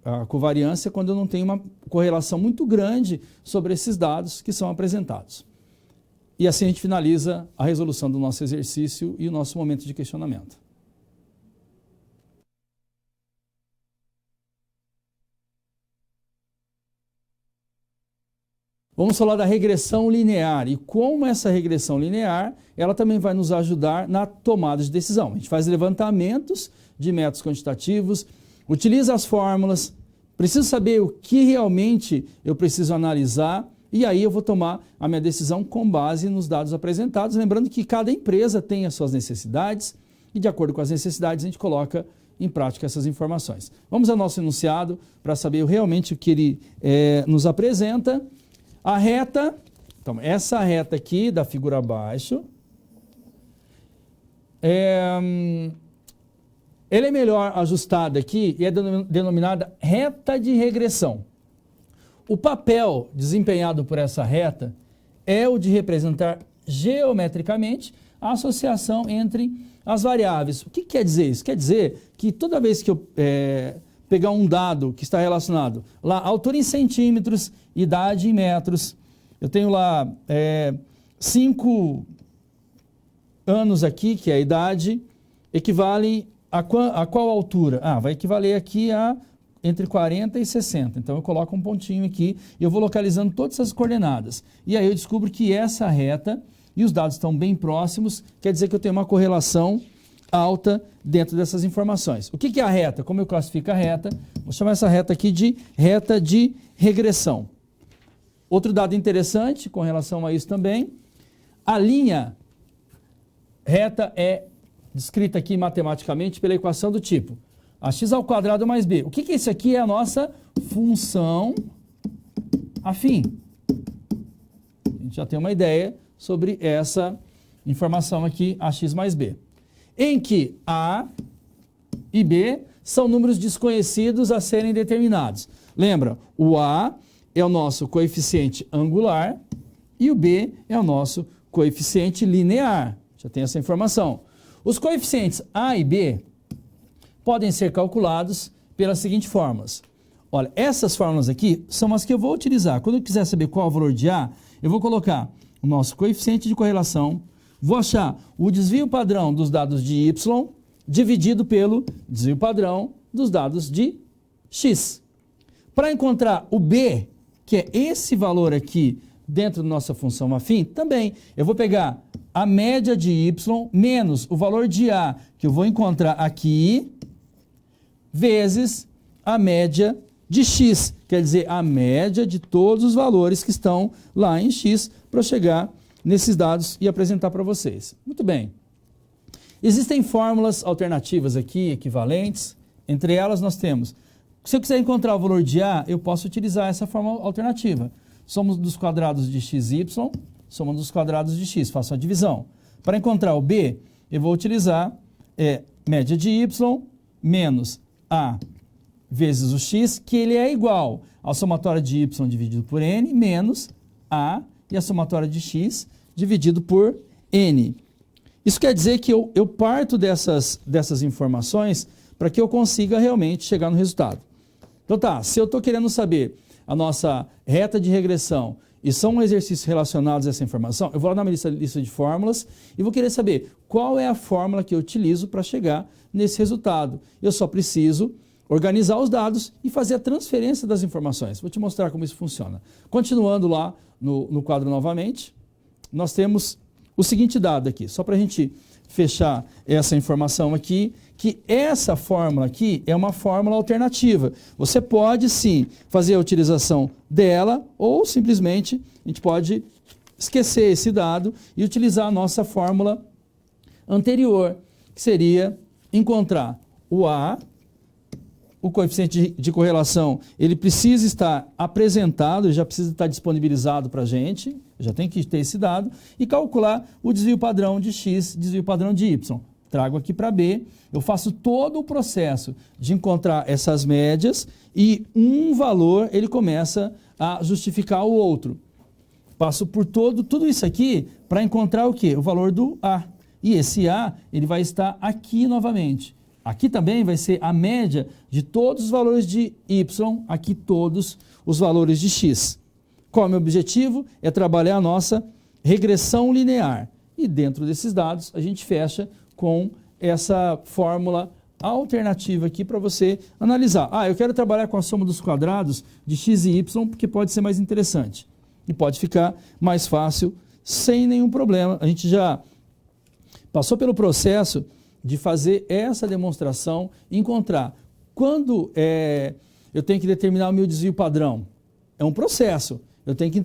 a covariância quando eu não tenho uma correlação muito grande sobre esses dados que são apresentados. E assim a gente finaliza a resolução do nosso exercício e o nosso momento de questionamento. Vamos falar da regressão linear e como essa regressão linear, ela também vai nos ajudar na tomada de decisão. A gente faz levantamentos de métodos quantitativos, utiliza as fórmulas, preciso saber o que realmente eu preciso analisar e aí eu vou tomar a minha decisão com base nos dados apresentados, lembrando que cada empresa tem as suas necessidades e de acordo com as necessidades a gente coloca em prática essas informações. Vamos ao nosso enunciado para saber realmente o que ele nos apresenta. A reta, então essa reta aqui da figura abaixo, ela é melhor ajustada aqui e é denominada reta de regressão. O papel desempenhado por essa reta é o de representar geometricamente a associação entre as variáveis. O que quer dizer isso? Quer dizer que toda vez que eu pegar um dado que está relacionado lá, altura em centímetros, idade em metros, eu tenho lá 5 anos aqui, que é a idade, equivale a qual altura? Vai equivaler aqui a entre 40 e 60. Então eu coloco um pontinho aqui e eu vou localizando todas essas coordenadas. E aí eu descubro que essa reta, e os dados estão bem próximos, quer dizer que eu tenho uma correlação alta dentro dessas informações. O que é a reta? Como eu classifico a reta? Vou chamar essa reta aqui de reta de regressão. Outro dado interessante com relação a isso também, a linha reta é descrita aqui matematicamente pela equação do tipo ax² mais b. O que é isso aqui? É a nossa função afim. A gente já tem uma ideia sobre essa informação aqui, ax mais b. Em que a e b são números desconhecidos a serem determinados. Lembra, o a é o nosso coeficiente angular e o b é o nosso coeficiente linear. Já tem essa informação. Os coeficientes a e b podem ser calculados pelas seguintes fórmulas. Olha, essas fórmulas aqui são as que eu vou utilizar. Quando eu quiser saber qual é o valor de a, eu vou colocar o nosso coeficiente de correlação, vou achar o desvio padrão dos dados de y dividido pelo desvio padrão dos dados de x. Para encontrar o b, que é esse valor aqui dentro da nossa função afim, também eu vou pegar a média de y menos o valor de a, que eu vou encontrar aqui, vezes a média de x, quer dizer, a média de todos os valores que estão lá em x, para chegar nesses dados e apresentar para vocês. Muito bem. Existem fórmulas alternativas aqui, equivalentes. Entre elas nós temos, se eu quiser encontrar o valor de a, eu posso utilizar essa fórmula alternativa. Soma dos quadrados de xy, soma dos quadrados de x, faço a divisão. Para encontrar o b, eu vou utilizar média de y menos a vezes o x, que ele é igual à somatória de y dividido por n, menos a e a somatória de x dividido por n. Isso quer dizer que eu parto dessas informações para que eu consiga realmente chegar no resultado. Então tá, se eu estou querendo saber a nossa reta de regressão e são exercícios relacionados a essa informação, eu vou lá na minha lista de fórmulas e vou querer saber qual é a fórmula que eu utilizo para chegar nesse resultado. Eu só preciso organizar os dados e fazer a transferência das informações. Vou te mostrar como isso funciona. Continuando lá no quadro novamente, nós temos o seguinte dado aqui, só para a gente fechar essa informação aqui, que essa fórmula aqui é uma fórmula alternativa. Você pode sim fazer a utilização dela ou simplesmente a gente pode esquecer esse dado e utilizar a nossa fórmula anterior, que seria encontrar o A, o coeficiente de correlação, ele precisa estar apresentado, ele já precisa estar disponibilizado para a gente, já tem que ter esse dado, e calcular o desvio padrão de X, desvio padrão de Y. Trago aqui para B, eu faço todo o processo de encontrar essas médias e um valor ele começa a justificar o outro. Passo por tudo isso aqui para encontrar o quê? O valor do A. E esse A ele vai estar aqui novamente. Aqui também vai ser a média de todos os valores de Y, aqui todos os valores de X. Qual é o meu objetivo? É trabalhar a nossa regressão linear. E dentro desses dados, a gente fecha com essa fórmula alternativa aqui para você analisar. Eu quero trabalhar com a soma dos quadrados de X e Y, porque pode ser mais interessante. E pode ficar mais fácil, sem nenhum problema. A gente já passou pelo processo de fazer essa demonstração, encontrar quando eu tenho que determinar o meu desvio padrão. É um processo. Eu tenho que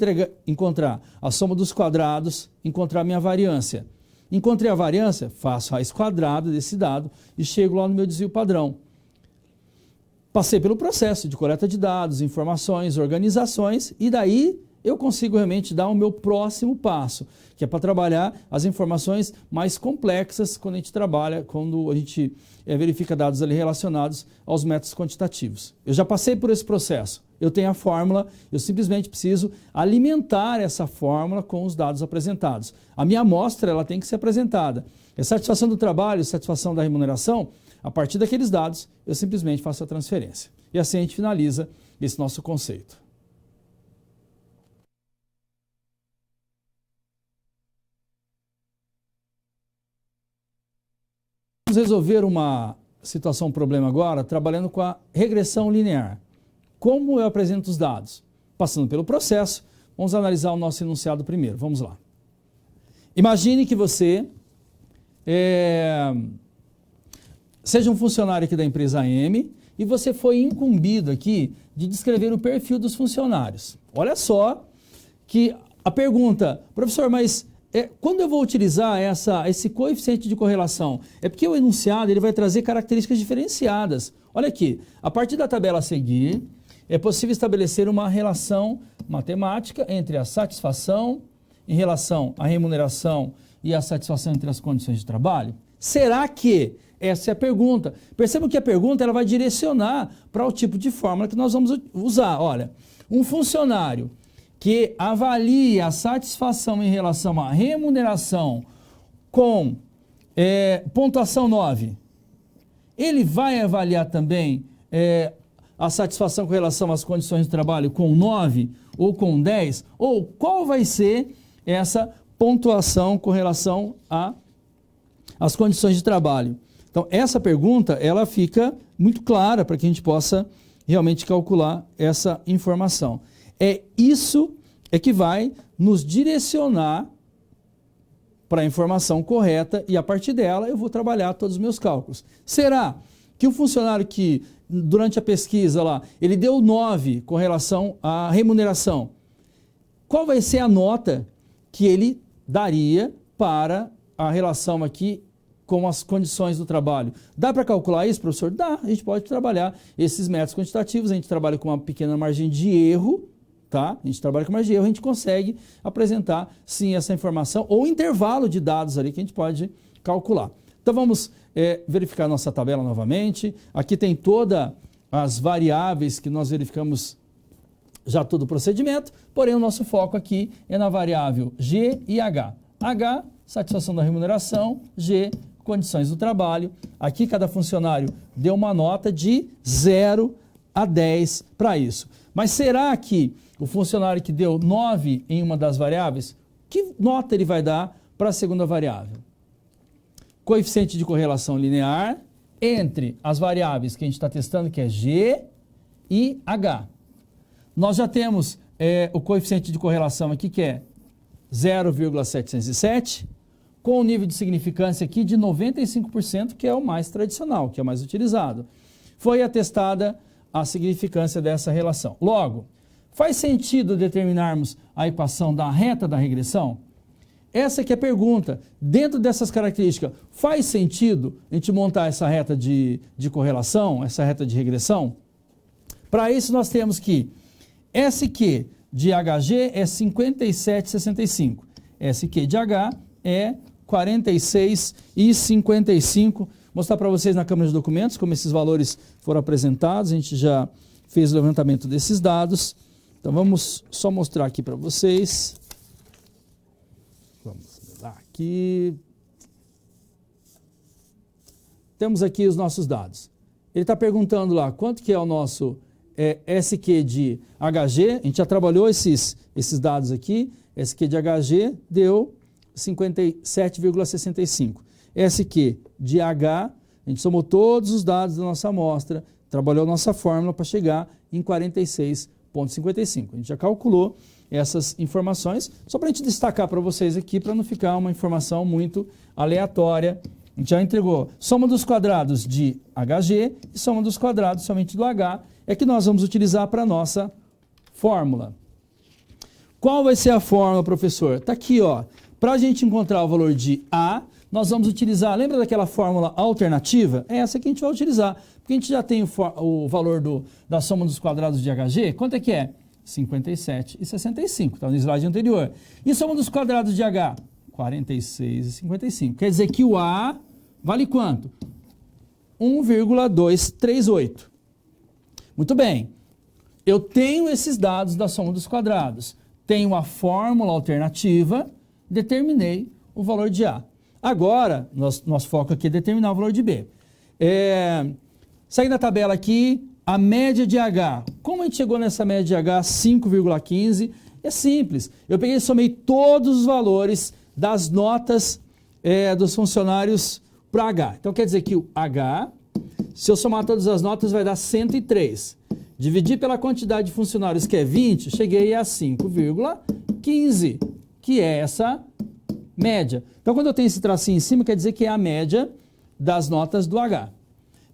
encontrar a soma dos quadrados, encontrar a minha variância. Encontrei a variância, faço raiz quadrada desse dado e chego lá no meu desvio padrão. Passei pelo processo de coleta de dados, informações, organizações e daí eu consigo realmente dar o meu próximo passo, que é para trabalhar as informações mais complexas quando a gente verifica dados ali relacionados aos métodos quantitativos. Eu já passei por esse processo, eu tenho a fórmula, eu simplesmente preciso alimentar essa fórmula com os dados apresentados. A minha amostra ela tem que ser apresentada. É satisfação do trabalho, satisfação da remuneração, a partir daqueles dados eu simplesmente faço a transferência. E assim a gente finaliza esse nosso conceito. Vamos resolver uma situação, um problema agora, trabalhando com a regressão linear. Como eu apresento os dados? Passando pelo processo, vamos analisar o nosso enunciado primeiro. Vamos lá. Imagine que você seja um funcionário aqui da empresa M e você foi incumbido aqui de descrever o perfil dos funcionários. Olha só que a pergunta, professor, mas quando eu vou utilizar esse coeficiente de correlação? É porque o enunciado ele vai trazer características diferenciadas. Olha aqui, a partir da tabela a seguir, é possível estabelecer uma relação matemática entre a satisfação em relação à remuneração e a satisfação entre as condições de trabalho? Será que? Essa é a pergunta. Percebam que a pergunta ela vai direcionar para o tipo de fórmula que nós vamos usar. Olha, um funcionário que avalia a satisfação em relação à remuneração com pontuação 9, ele vai avaliar também a satisfação com relação às condições de trabalho com 9 ou com 10? Ou qual vai ser essa pontuação com relação às condições de trabalho? Então, essa pergunta ela fica muito clara para que a gente possa realmente calcular essa informação. Isso que vai nos direcionar para a informação correta e a partir dela eu vou trabalhar todos os meus cálculos. Será que o funcionário que durante a pesquisa lá, ele deu 9 com relação à remuneração, qual vai ser a nota que ele daria para a relação aqui com as condições do trabalho? Dá para calcular isso, professor? Dá, a gente pode trabalhar esses métodos quantitativos, a gente trabalha com uma pequena margem de erro, tá? A gente trabalha com margem de erro, a gente consegue apresentar sim essa informação ou intervalo de dados ali que a gente pode calcular. Então vamos verificar nossa tabela novamente. Aqui tem todas as variáveis que nós verificamos já todo o procedimento, porém o nosso foco aqui é na variável G e H. H, satisfação da remuneração, G, condições do trabalho. Aqui cada funcionário deu uma nota de 0 a 10 para isso. Mas será que o funcionário que deu 9 em uma das variáveis, que nota ele vai dar para a segunda variável? Coeficiente de correlação linear entre as variáveis que a gente está testando, que é G e H. Nós já temos o coeficiente de correlação aqui, que é 0,707, com o nível de significância aqui de 95%, que é o mais tradicional, que é o mais utilizado. Foi atestada a significância dessa relação. Logo, faz sentido determinarmos a equação da reta da regressão? Essa que é a pergunta. Dentro dessas características, faz sentido a gente montar essa reta de correlação, essa reta de regressão? Para isso, nós temos que SQ de HG é 57,65. SQ de H é 46,55. Vou mostrar para vocês na câmera de documentos como esses valores foram apresentados. A gente já fez o levantamento desses dados. Então, vamos só mostrar aqui para vocês. Vamos lá aqui. Temos aqui os nossos dados. Ele está perguntando lá quanto que é o nosso SQ de HG. A gente já trabalhou esses dados aqui. SQ de HG deu 57,65. SQ de H, a gente somou todos os dados da nossa amostra, trabalhou a nossa fórmula para chegar em 46,55. A gente já calculou essas informações, só para a gente destacar para vocês aqui, para não ficar uma informação muito aleatória. A gente já entregou soma dos quadrados de HG e soma dos quadrados somente do H, é que nós vamos utilizar para a nossa fórmula. Qual vai ser a fórmula, professor? Está aqui, ó. Para a gente encontrar o valor de A, nós vamos utilizar, lembra daquela fórmula alternativa? É essa que a gente vai utilizar, porque a gente já tem o valor da soma dos quadrados de HG. Quanto é que é? 57,65, está no slide anterior. E soma dos quadrados de H? 46,55. Quer dizer que o A vale quanto? 1,238. Muito bem. Eu tenho esses dados da soma dos quadrados. Tenho a fórmula alternativa, determinei o valor de A. Agora, nosso foco aqui é determinar o valor de B. Segue na tabela aqui, a média de H. Como a gente chegou nessa média de H, 5,15? É simples. Eu peguei e somei todos os valores das notas dos funcionários para H. Então, quer dizer que o H, se eu somar todas as notas, vai dar 103. Dividir pela quantidade de funcionários, que é 20, cheguei a 5,15, que é essa média. Então, quando eu tenho esse tracinho em cima, quer dizer que é a média das notas do H.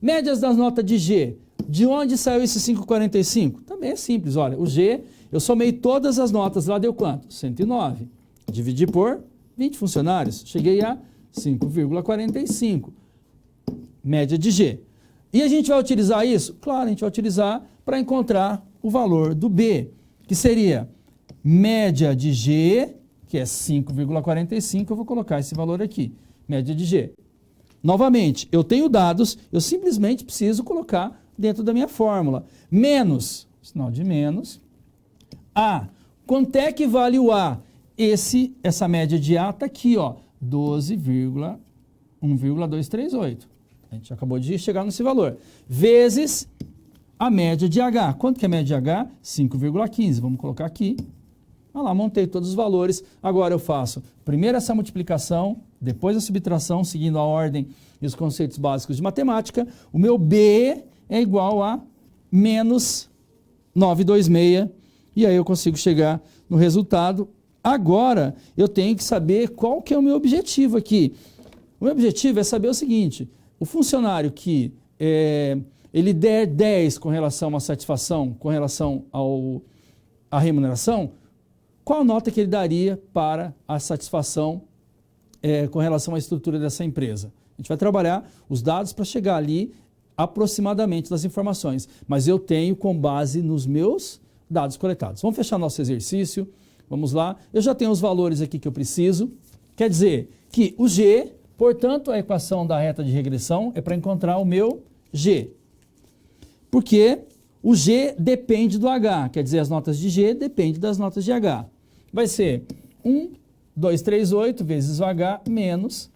Médias das notas de G. De onde saiu esse 5,45? Também é simples, olha, o G, eu somei todas as notas, lá deu quanto? 109. Dividi por 20 funcionários, cheguei a 5,45. Média de G. E a gente vai utilizar isso? Claro, a gente vai utilizar para encontrar o valor do B, que seria média de G, que é 5,45, eu vou colocar esse valor aqui, média de G. Novamente, eu tenho dados, eu simplesmente preciso colocar dentro da minha fórmula. Menos, sinal de menos, A. Quanto é que vale o A? Essa média de A está aqui, ó, 12,1,238. A gente acabou de chegar nesse valor. Vezes a média de H. Quanto que é a média de H? 5,15. Vamos colocar aqui. Olha lá, montei todos os valores. Agora eu faço primeiro essa multiplicação, depois a subtração, seguindo a ordem e os conceitos básicos de matemática. O meu B é igual a menos 926. E aí eu consigo chegar no resultado. Agora eu tenho que saber qual que é o meu objetivo aqui. O meu objetivo é saber o seguinte: o funcionário que ele der 10 com relação à satisfação, com relação à remuneração, qual a nota que ele daria para a satisfação com relação à estrutura dessa empresa? A gente vai trabalhar os dados para chegar ali aproximadamente das informações, mas eu tenho com base nos meus dados coletados. Vamos fechar nosso exercício, vamos lá. Eu já tenho os valores aqui que eu preciso, quer dizer que o G, portanto, a equação da reta de regressão é para encontrar o meu G. Porque o G depende do H, quer dizer, as notas de G dependem das notas de H. Vai ser 1,238 vezes o H menos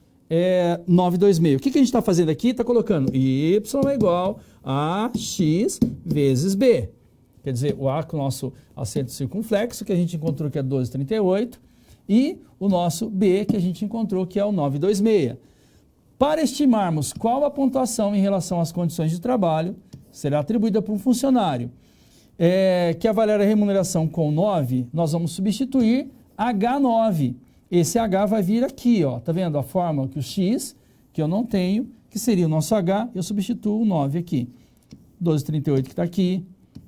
926. O que a gente está fazendo aqui? Está colocando y é igual a x vezes b. Quer dizer, o a com o nosso acento circunflexo, que a gente encontrou que é 1238, e o nosso b, que a gente encontrou que é o 926. Para estimarmos qual a pontuação em relação às condições de trabalho será atribuída por um funcionário que avaliar a remuneração com 9, nós vamos substituir H9. Esse H vai vir aqui, ó, tá vendo? A fórmula que o X, que eu não tenho, que seria o nosso H, eu substituo o 9 aqui. 1238 que está aqui,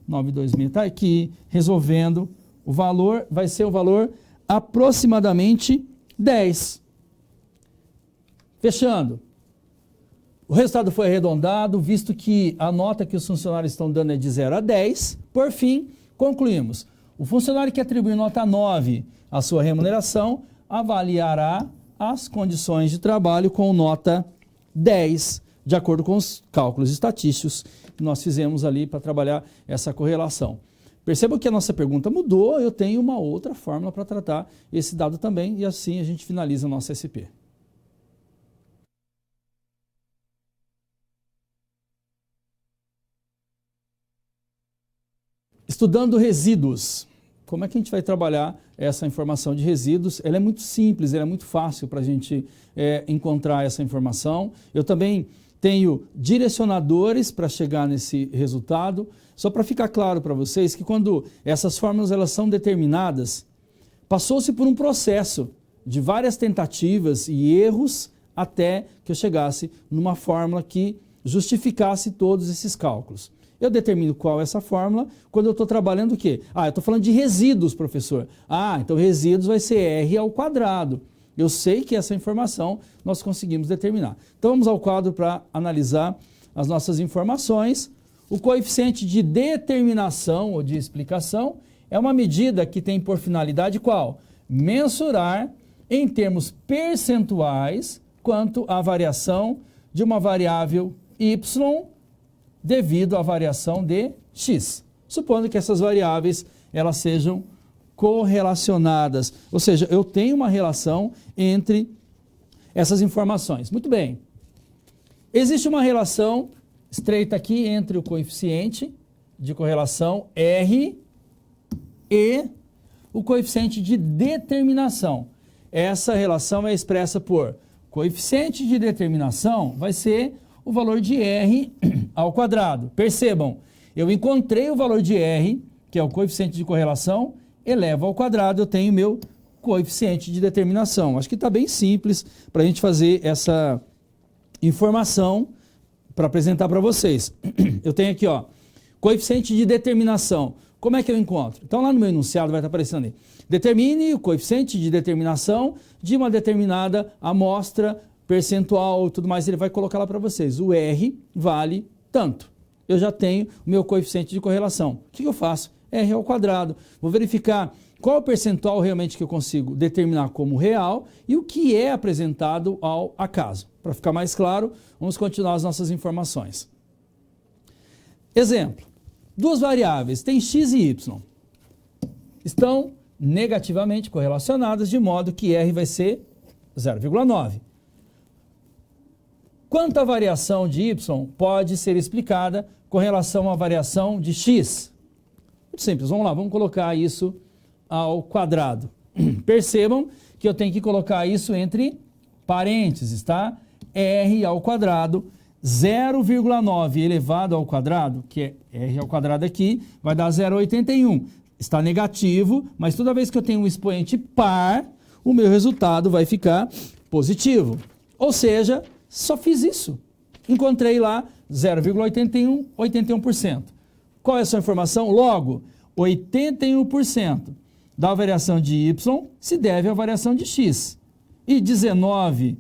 926 está aqui, resolvendo, o valor vai ser o valor aproximadamente 10. Fechando. O resultado foi arredondado, visto que a nota que os funcionários estão dando é de 0 a 10. Por fim, concluímos. O funcionário que atribuir nota 9 à sua remuneração avaliará as condições de trabalho com nota 10, de acordo com os cálculos estatísticos que nós fizemos ali para trabalhar essa correlação. Percebam que a nossa pergunta mudou, eu tenho uma outra fórmula para tratar esse dado também, e assim a gente finaliza a nossa SP. Estudando resíduos. Como é que a gente vai trabalhar essa informação de resíduos? Ela é muito simples, ela é muito fácil para a gente encontrar essa informação. Eu também tenho direcionadores para chegar nesse resultado. Só para ficar claro para vocês que quando essas fórmulas elas são determinadas, passou-se por um processo de várias tentativas e erros até que eu chegasse numa fórmula que justificasse todos esses cálculos. Eu determino qual é essa fórmula quando eu estou trabalhando o quê? Eu estou falando de resíduos, professor. Então resíduos vai ser R ao quadrado. Eu sei que essa informação nós conseguimos determinar. Então vamos ao quadro para analisar as nossas informações. O coeficiente de determinação ou de explicação é uma medida que tem por finalidade qual? Mensurar em termos percentuais quanto à variação de uma variável y devido à variação de x, supondo que essas variáveis elas sejam correlacionadas, ou seja, eu tenho uma relação entre essas informações. Muito bem, existe uma relação estreita aqui entre o coeficiente de correlação R e o coeficiente de determinação. Essa relação é expressa por coeficiente de determinação, vai ser o valor de R ao quadrado. Percebam, eu encontrei o valor de R, que é o coeficiente de correlação, elevo ao quadrado, eu tenho meu coeficiente de determinação. Acho que está bem simples para a gente fazer essa informação para apresentar para vocês. Eu tenho aqui, ó, coeficiente de determinação. Como é que eu encontro? Então, lá no meu enunciado vai estar aparecendo aí. Determine o coeficiente de determinação de uma determinada amostra percentual e tudo mais, ele vai colocar lá para vocês. O R vale tanto. Eu já tenho o meu coeficiente de correlação. O que eu faço? R ao quadrado. Vou verificar qual é o percentual realmente que eu consigo determinar como real e o que é apresentado ao acaso. Para ficar mais claro, vamos continuar as nossas informações. Exemplo. Duas variáveis, tem x e y. Estão negativamente correlacionadas, de modo que R vai ser 0,9. Quanta variação de y pode ser explicada com relação à variação de x? Muito simples, vamos lá, vamos colocar isso ao quadrado. Percebam que eu tenho que colocar isso entre parênteses, tá? R ao quadrado, 0,9 elevado ao quadrado, que é R ao quadrado aqui, vai dar 0,81. Está negativo, mas toda vez que eu tenho um expoente par, o meu resultado vai ficar positivo. Ou seja, só fiz isso. Encontrei lá 0,81, 81%. Qual é a sua informação? Logo, 81% da variação de y se deve à variação de x. E 19%,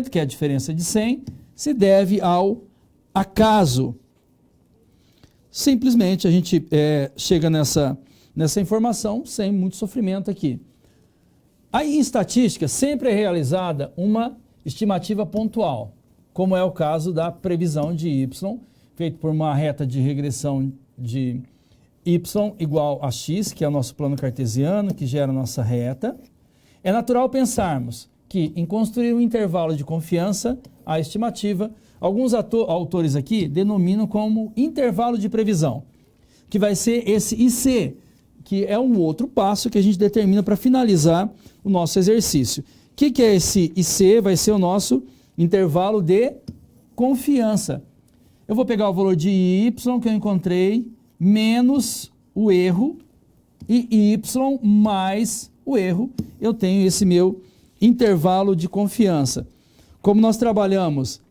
que é a diferença de 100, se deve ao acaso. Simplesmente a gente chega nessa informação sem muito sofrimento aqui. Aí, em estatística, sempre é realizada uma estimativa pontual, como é o caso da previsão de y, feito por uma reta de regressão de y igual a x, que é o nosso plano cartesiano, que gera a nossa reta. É natural pensarmos que, em construir um intervalo de confiança, a estimativa, alguns autores aqui denominam como intervalo de previsão, que vai ser esse IC, que é um outro passo que a gente determina para finalizar o nosso exercício. O que é esse IC? Vai ser o nosso intervalo de confiança. Eu vou pegar o valor de Y que eu encontrei, menos o erro, e Y mais o erro, eu tenho esse meu intervalo de confiança. Como nós trabalhamos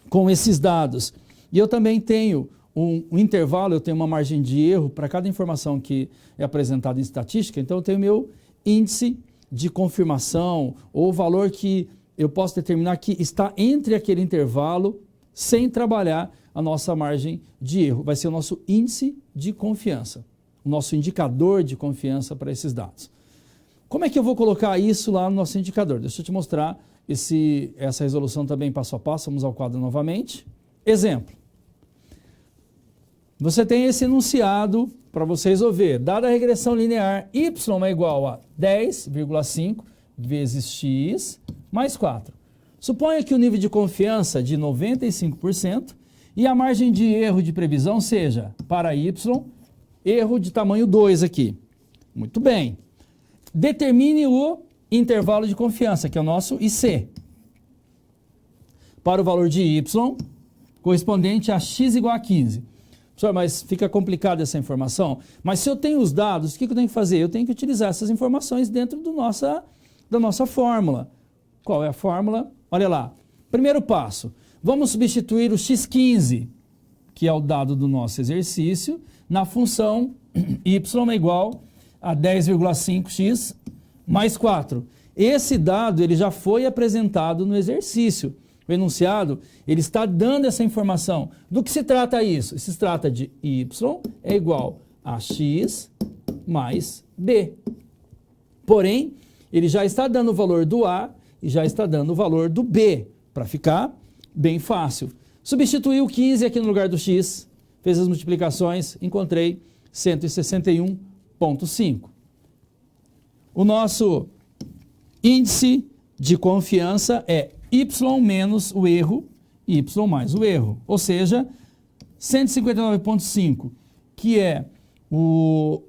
com esses dados, e eu também tenho um intervalo, eu tenho uma margem de erro para cada informação que é apresentada em estatística, então eu tenho meu índice de confirmação, ou o valor que eu posso determinar que está entre aquele intervalo, sem trabalhar a nossa margem de erro. Vai ser o nosso índice de confiança, o nosso indicador de confiança para esses dados. Como é que eu vou colocar isso lá no nosso indicador? Deixa eu te mostrar essa resolução também passo a passo. Vamos ao quadro novamente. Exemplo. Você tem esse enunciado para você resolver. Dada a regressão linear, y é igual a 10,5 vezes x mais 4. Suponha que o nível de confiança de 95% e a margem de erro de previsão seja, para y, erro de tamanho 2 aqui. Muito bem. Determine o intervalo de confiança, que é o nosso IC. Para o valor de y, correspondente a x igual a 15. Professor, mas fica complicada essa informação. Mas se eu tenho os dados, o que eu tenho que fazer? Eu tenho que utilizar essas informações dentro da nossa fórmula. Qual é a fórmula? Olha lá. Primeiro passo. Vamos substituir o x15, que é o dado do nosso exercício, na função y é igual a 10,5x mais 4. Esse dado ele já foi apresentado no exercício. O enunciado ele está dando essa informação. Do que se trata isso? Se trata de y é igual a x mais b. Porém, ele já está dando o valor do a e já está dando o valor do b, para ficar bem fácil. Substituí o 15 aqui no lugar do x, fez as multiplicações, encontrei 161,5. O nosso índice de confiança é y menos o erro, y mais o erro. Ou seja, 159,5, que é o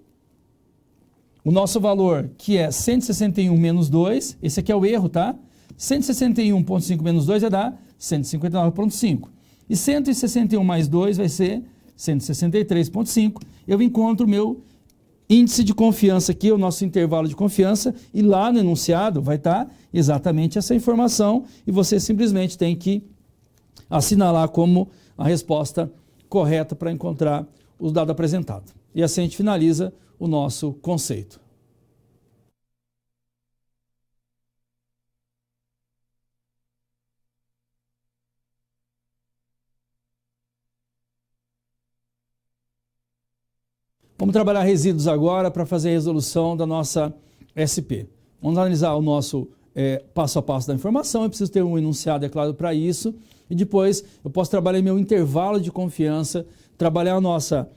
nosso valor, que é 161 menos 2, esse aqui é o erro, tá? 161,5 menos 2 vai dar 159,5. E 161 mais 2 vai ser 163,5. Eu encontro o meu índice de confiança aqui, o nosso intervalo de confiança, e lá no enunciado vai estar exatamente essa informação, e você simplesmente tem que assinalar como a resposta correta para encontrar o dado apresentado. E assim a gente finaliza o nosso conceito. Vamos trabalhar resíduos agora para fazer a resolução da nossa SP. Vamos analisar o nosso passo a passo da informação. Eu preciso ter um enunciado, é claro, para isso. E depois eu posso trabalhar meu intervalo de confiança, trabalhar a nossa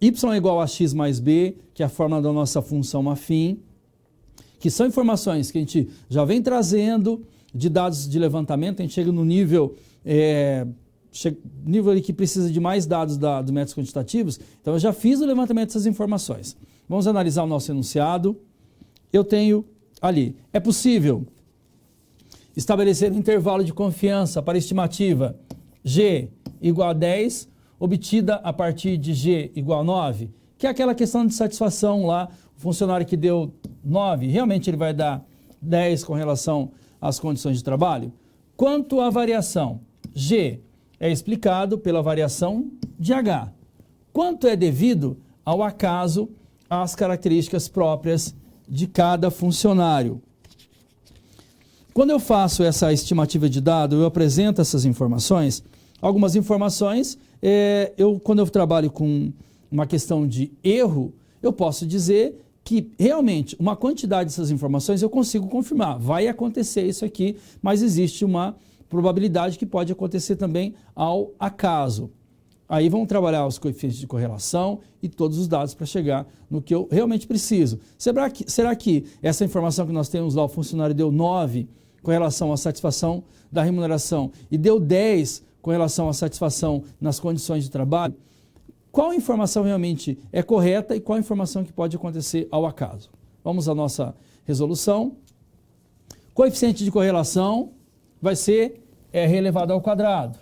y é igual a x mais b, que é a fórmula da nossa função afim, que são informações que a gente já vem trazendo de dados de levantamento. A gente chega no nível nível ali que precisa de mais dados dos métodos quantitativos, então eu já fiz o levantamento dessas informações. Vamos analisar o nosso enunciado. Eu tenho ali, é possível estabelecer um intervalo de confiança para a estimativa G igual a 10, obtida a partir de G igual a 9, que é aquela questão de satisfação lá, o funcionário que deu 9, realmente ele vai dar 10 com relação às condições de trabalho? Quanto à variação, G é explicado pela variação de H. Quanto é devido ao acaso, às características próprias de cada funcionário. Quando eu faço essa estimativa de dado, eu apresento essas informações. Algumas informações, quando eu trabalho com uma questão de erro, eu posso dizer que realmente uma quantidade dessas informações eu consigo confirmar. Vai acontecer isso aqui, mas existe uma probabilidade que pode acontecer também ao acaso. Aí vamos trabalhar os coeficientes de correlação e todos os dados para chegar no que eu realmente preciso. Será que essa informação que nós temos lá, o funcionário deu 9 com relação à satisfação da remuneração e deu 10 com relação à satisfação nas condições de trabalho? Qual informação realmente é correta e qual informação que pode acontecer ao acaso? Vamos à nossa resolução. Coeficiente de correlação vai ser R elevado ao quadrado.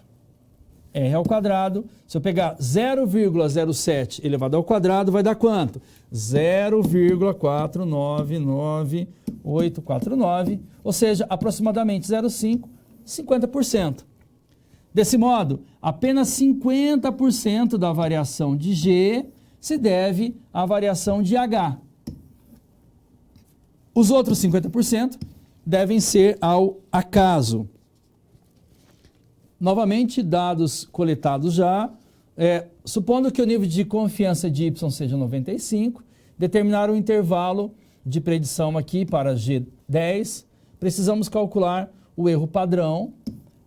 R ao quadrado, se eu pegar 0,07 elevado ao quadrado, vai dar quanto? 0,499849, ou seja, aproximadamente 0,5, 50%. Desse modo, apenas 50% da variação de G se deve à variação de H. Os outros 50% devem ser ao acaso. Novamente, dados coletados já, supondo que o nível de confiança de Y seja 95, determinar o intervalo de predição aqui para G10, precisamos calcular o erro padrão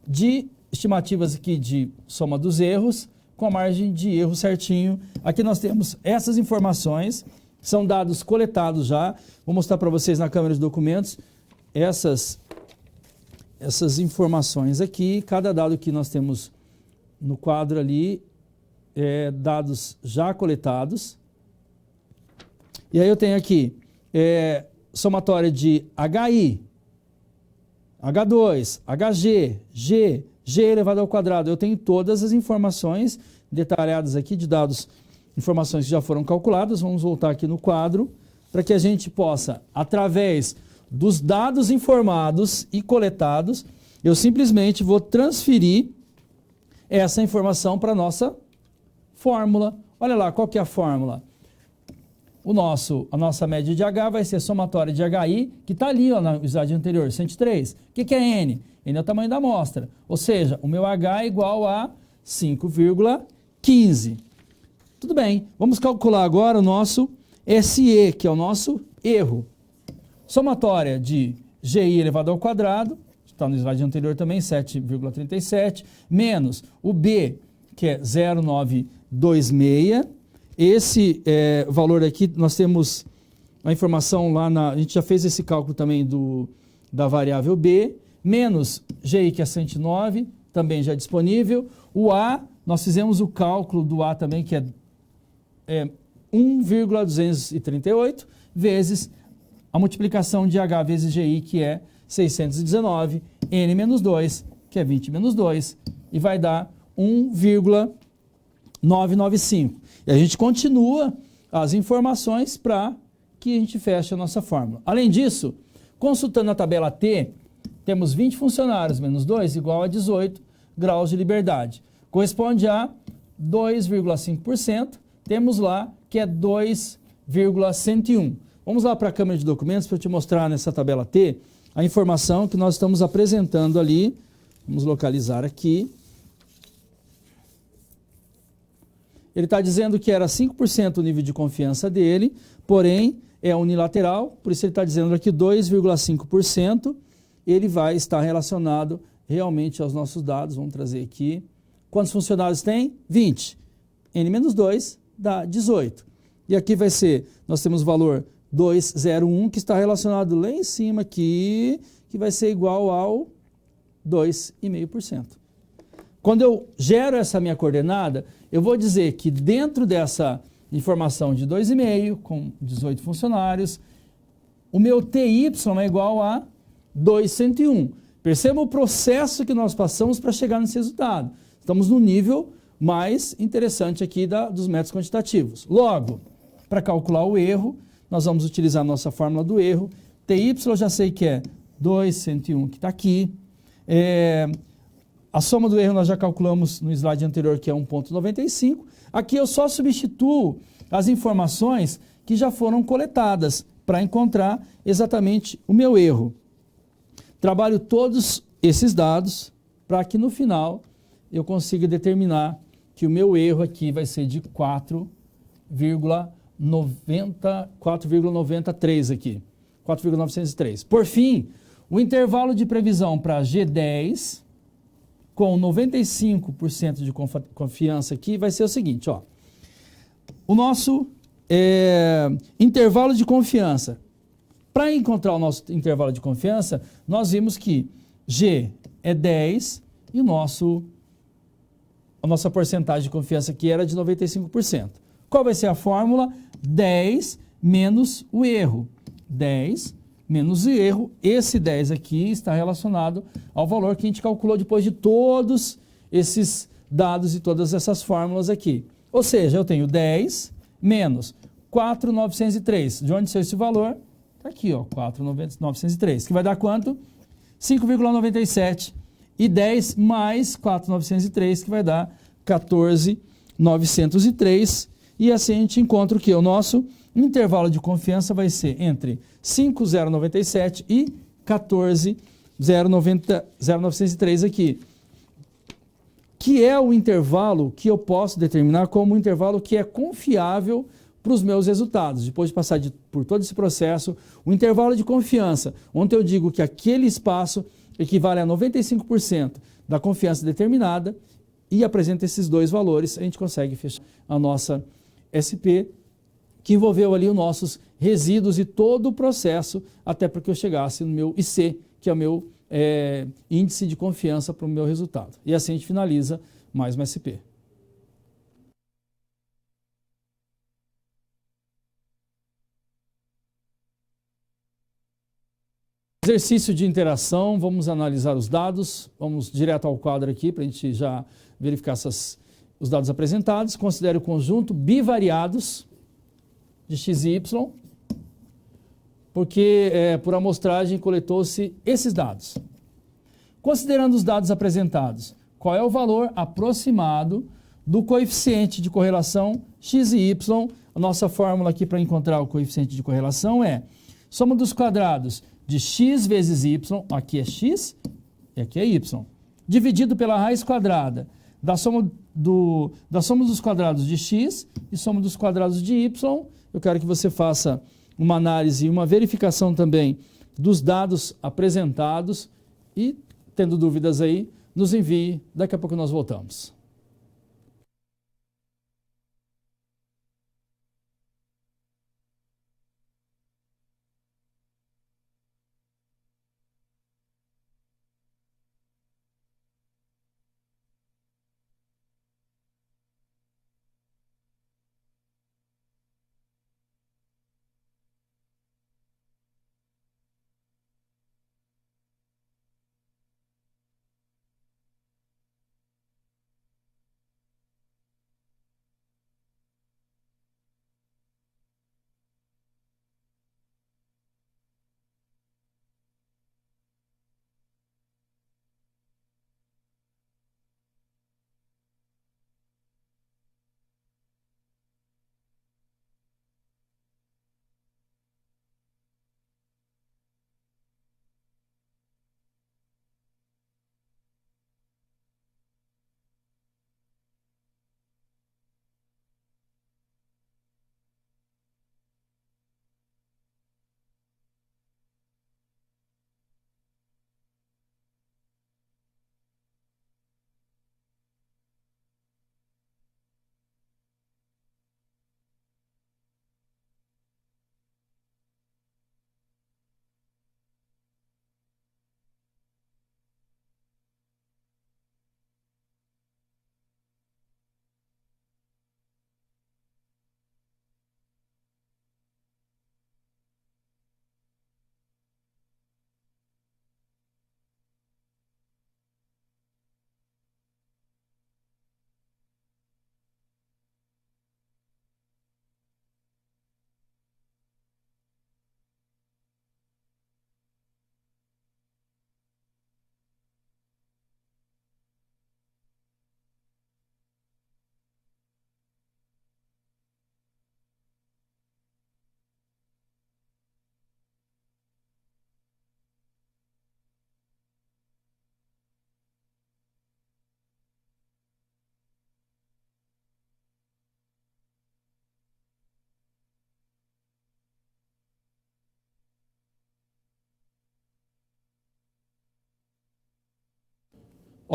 de estimativas aqui de soma dos erros, com a margem de erro certinho. Aqui nós temos essas informações, são dados coletados já, vou mostrar para vocês na câmera de documentos, essas informações aqui, cada dado que nós temos no quadro ali, dados já coletados. E aí eu tenho aqui somatória de HI, H2, HG, G elevado ao quadrado. Eu tenho todas as informações detalhadas aqui de dados, informações que já foram calculadas. Vamos voltar aqui no quadro para que a gente possa, através dos dados informados e coletados, eu simplesmente vou transferir essa informação para a nossa fórmula. Olha lá, qual que é a fórmula? A nossa média de H vai ser somatória de HI, que está ali ó, no slide anterior, 103. O que é N? N é o tamanho da amostra. Ou seja, o meu H é igual a 5,15. Tudo bem, vamos calcular agora o nosso SE, que é o nosso erro. Somatória de GI elevado ao quadrado, está no slide anterior também, 7,37, menos o B, que é 0,926. Esse valor aqui, nós temos a informação lá, a gente já fez esse cálculo também da variável B, menos GI, que é 109, também já disponível. O A, nós fizemos o cálculo do A também, que é 1,238, vezes a multiplicação de H vezes GI, que é 619, N menos 2, que é 20 menos 2, e vai dar 1,995. E a gente continua as informações para que a gente feche a nossa fórmula. Além disso, consultando a tabela T, temos 20 funcionários menos 2 igual a 18 graus de liberdade. Corresponde a 2,5%, temos lá que é 2,101. Vamos lá para a câmera de documentos para eu te mostrar nessa tabela T a informação que nós estamos apresentando ali. Vamos localizar aqui. Ele está dizendo que era 5% o nível de confiança dele, porém é unilateral, por isso ele está dizendo aqui 2,5%. Ele vai estar relacionado realmente aos nossos dados. Vamos trazer aqui. Quantos funcionários tem? 20. N menos 2 dá 18. E aqui vai ser, nós temos o valor 201, que está relacionado lá em cima aqui, que vai ser igual ao 2,5%. Quando eu gero essa minha coordenada, eu vou dizer que dentro dessa informação de 2,5, com 18 funcionários, o meu TY é igual a 201. Perceba o processo que nós passamos para chegar nesse resultado. Estamos no nível mais interessante aqui dos métodos quantitativos. Logo, para calcular o erro, nós vamos utilizar a nossa fórmula do erro. TY eu já sei que é 201, que está aqui. A soma do erro nós já calculamos no slide anterior, que é 1,95. Aqui eu só substituo as informações que já foram coletadas para encontrar exatamente o meu erro. Trabalho todos esses dados para que no final eu consiga determinar que o meu erro aqui vai ser de 4,93 aqui. 4,903. Por fim, o intervalo de previsão para G10 com 95% de confiança aqui vai ser o seguinte, ó. O nosso intervalo de confiança. Para encontrar o nosso intervalo de confiança, nós vimos que G é 10 e a nossa porcentagem de confiança aqui era de 95%. Qual vai ser a fórmula? 10 menos o erro. 10 menos o erro. Esse 10 aqui está relacionado ao valor que a gente calculou depois de todos esses dados e todas essas fórmulas aqui. Ou seja, eu tenho 10 menos 4.903. De onde saiu esse valor? Está aqui, ó, 4.903. Que vai dar quanto? 5,97. E 10 mais 4.903, que vai dar 14.903. E assim a gente encontra o que? O nosso intervalo de confiança vai ser entre 5.097 e 14.093 aqui. Que é o intervalo que eu posso determinar como um intervalo que é confiável para os meus resultados. Depois de passar por todo esse processo, o intervalo de confiança, onde eu digo que aquele espaço equivale a 95% da confiança determinada e apresenta esses dois valores, a gente consegue fechar a nossa SP, que envolveu ali os nossos resíduos e todo o processo até para que eu chegasse no meu IC, que é o meu índice de confiança para o meu resultado. E assim a gente finaliza mais uma SP. Exercício de interação, vamos analisar os dados, vamos direto ao quadro aqui para a gente já verificar os dados apresentados. Considere o conjunto bivariados de x e y, porque por amostragem coletou-se esses dados. Considerando os dados apresentados, qual é o valor aproximado do coeficiente de correlação x e y? A nossa fórmula aqui para encontrar o coeficiente de correlação é soma dos quadrados de x vezes y, aqui é x e aqui é y, dividido pela raiz quadrada da soma dos quadrados de x e soma dos quadrados de y. Eu quero que você faça uma análise e uma verificação também dos dados apresentados e, tendo dúvidas aí, nos envie. Daqui a pouco nós voltamos.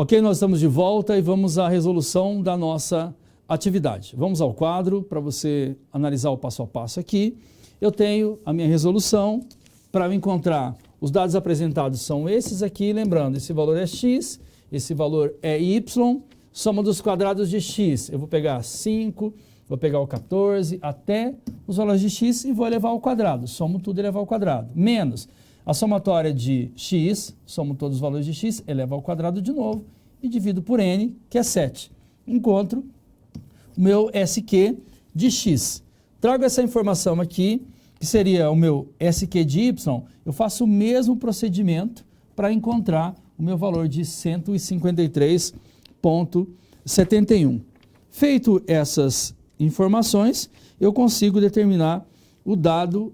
Ok, nós estamos de volta e vamos à resolução da nossa atividade. Vamos ao quadro para você analisar o passo a passo aqui. Eu tenho a minha resolução. Para eu encontrar os dados apresentados são esses aqui, lembrando, esse valor é x, esse valor é y, soma dos quadrados de x, eu vou pegar 5, vou pegar o 14, até os valores de x e vou elevar ao quadrado, somo tudo e elevar ao quadrado, menos a somatória de x, somo todos os valores de x, eleva ao quadrado de novo e divido por n, que é 7. Encontro o meu SQ de x. Trago essa informação aqui, que seria o meu SQ de y, eu faço o mesmo procedimento para encontrar o meu valor de 153,71. Feito essas informações, eu consigo determinar o dado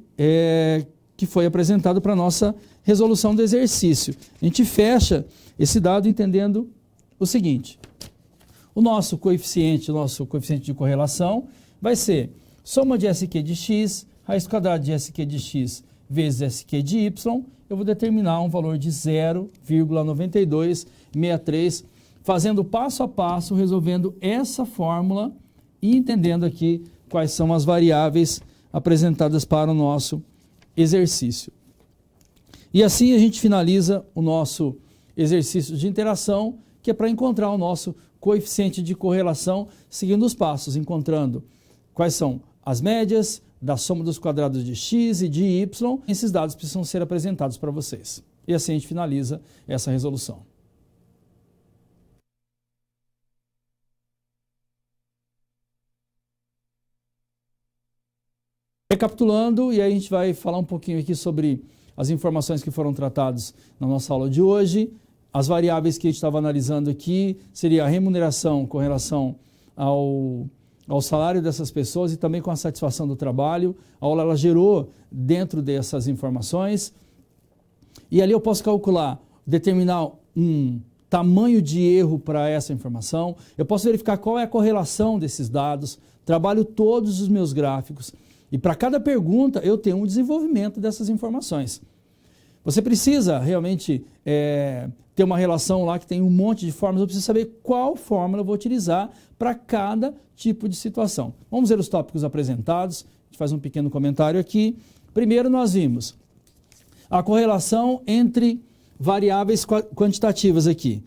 que foi apresentado para a nossa resolução do exercício. A gente fecha esse dado entendendo o seguinte: o nosso coeficiente de correlação vai ser soma de SQ de x, raiz quadrada de SQ de x vezes SQ de y, eu vou determinar um valor de 0,9263, fazendo passo a passo, resolvendo essa fórmula e entendendo aqui quais são as variáveis apresentadas para o nosso exercício. E assim a gente finaliza o nosso exercício de interação, que é para encontrar o nosso coeficiente de correlação, seguindo os passos, encontrando quais são as médias da soma dos quadrados de x e de y. Esses dados precisam ser apresentados para vocês. E assim a gente finaliza essa resolução. Recapitulando, e aí a gente vai falar um pouquinho aqui sobre as informações que foram tratadas na nossa aula de hoje. As variáveis que a gente estava analisando aqui seria a remuneração com relação ao salário dessas pessoas e também com a satisfação do trabalho. A aula ela gerou dentro dessas informações. E ali eu posso calcular, determinar um tamanho de erro para essa informação. Eu posso verificar qual é a correlação desses dados. Trabalho todos os meus gráficos. E para cada pergunta eu tenho um desenvolvimento dessas informações. Você precisa realmente ter uma relação lá que tem um monte de fórmulas. Eu preciso saber qual fórmula eu vou utilizar para cada tipo de situação. Vamos ver os tópicos apresentados. A gente faz um pequeno comentário aqui. Primeiro nós vimos a correlação entre variáveis quantitativas aqui.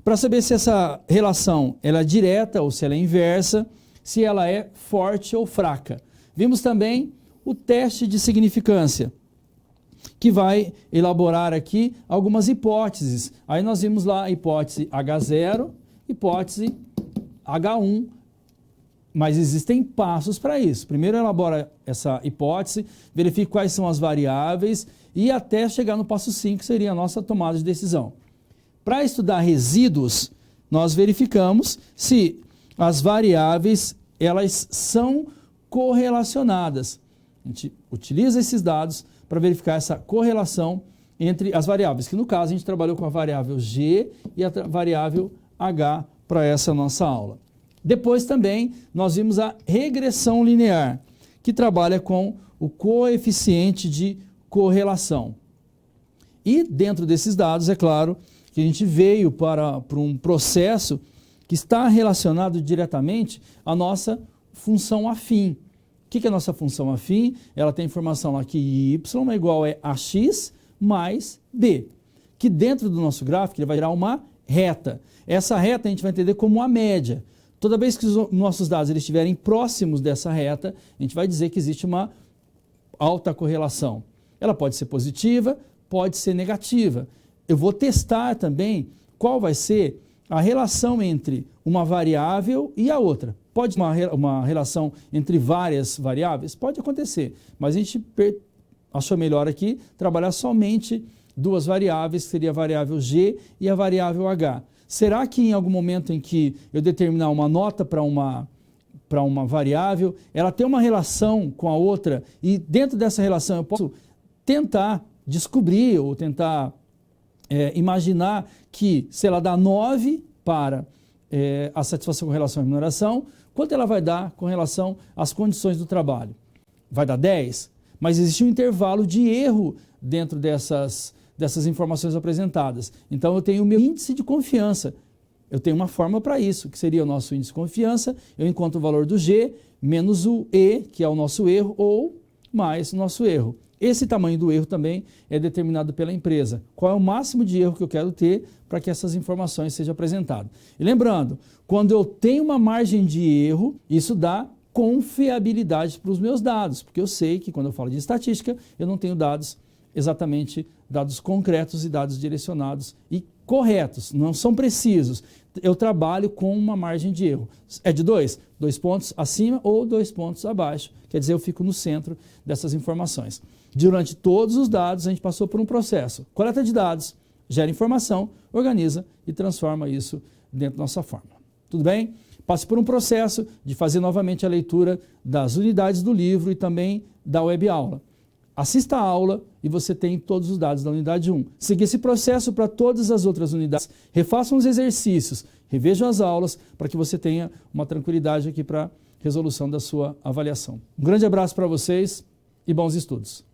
Para saber se essa relação ela é direta ou se ela é inversa, se ela é forte ou fraca. Vimos também o teste de significância, que vai elaborar aqui algumas hipóteses. Aí nós vimos lá a hipótese H0, hipótese H1, mas existem passos para isso. Primeiro elabora essa hipótese, verifica quais são as variáveis e até chegar no passo 5, que seria a nossa tomada de decisão. Para estudar resíduos, nós verificamos se as variáveis elas são correlacionadas. A gente utiliza esses dados para verificar essa correlação entre as variáveis, que no caso a gente trabalhou com a variável G e a variável H para essa nossa aula. Depois também nós vimos a regressão linear, que trabalha com o coeficiente de correlação. E dentro desses dados, é claro, que a gente veio para um processo que está relacionado diretamente à nossa função afim. O que é a nossa função afim? Ela tem informação aqui y é igual a x mais b, que dentro do nosso gráfico ele vai gerar uma reta. Essa reta a gente vai entender como a média. Toda vez que os nossos dados eles estiverem próximos dessa reta, a gente vai dizer que existe uma alta correlação. Ela pode ser positiva, pode ser negativa. Eu vou testar também qual vai ser a relação entre uma variável e a outra. Pode ser uma relação entre várias variáveis? Pode acontecer, mas a gente achou melhor aqui trabalhar somente duas variáveis, que seria a variável G e a variável H. Será que em algum momento em que eu determinar uma nota para uma variável, ela tem uma relação com a outra e dentro dessa relação eu posso tentar descobrir ou tentar imaginar que se ela dá 9 para a satisfação com relação à remuneração, quanto ela vai dar com relação às condições do trabalho? Vai dar 10? Mas existe um intervalo de erro dentro dessas dessas informações apresentadas. Então, eu tenho o meu índice de confiança. Eu tenho uma fórmula para isso, que seria o nosso índice de confiança. Eu encontro o valor do G menos o E, que é o nosso erro, ou mais o nosso erro. Esse tamanho do erro também é determinado pela empresa. Qual é o máximo de erro que eu quero ter para que essas informações sejam apresentadas? E lembrando, quando eu tenho uma margem de erro, isso dá confiabilidade para os meus dados, porque eu sei que quando eu falo de estatística, eu não tenho dados exatamente dados concretos e dados direcionados e corretos, não são precisos. Eu trabalho com uma margem de erro. É de 2 pontos acima ou 2 pontos abaixo. Quer dizer, eu fico no centro dessas informações. Durante todos os dados, a gente passou por um processo. Coleta de dados, gera informação, organiza e transforma isso dentro da nossa fórmula. Tudo bem? Passe por um processo de fazer novamente a leitura das unidades do livro e também da web aula. Assista a aula e você tem todos os dados da unidade 1. Siga esse processo para todas as outras unidades. Refaçam os exercícios, revejam as aulas para que você tenha uma tranquilidade aqui para a resolução da sua avaliação. Um grande abraço para vocês e bons estudos.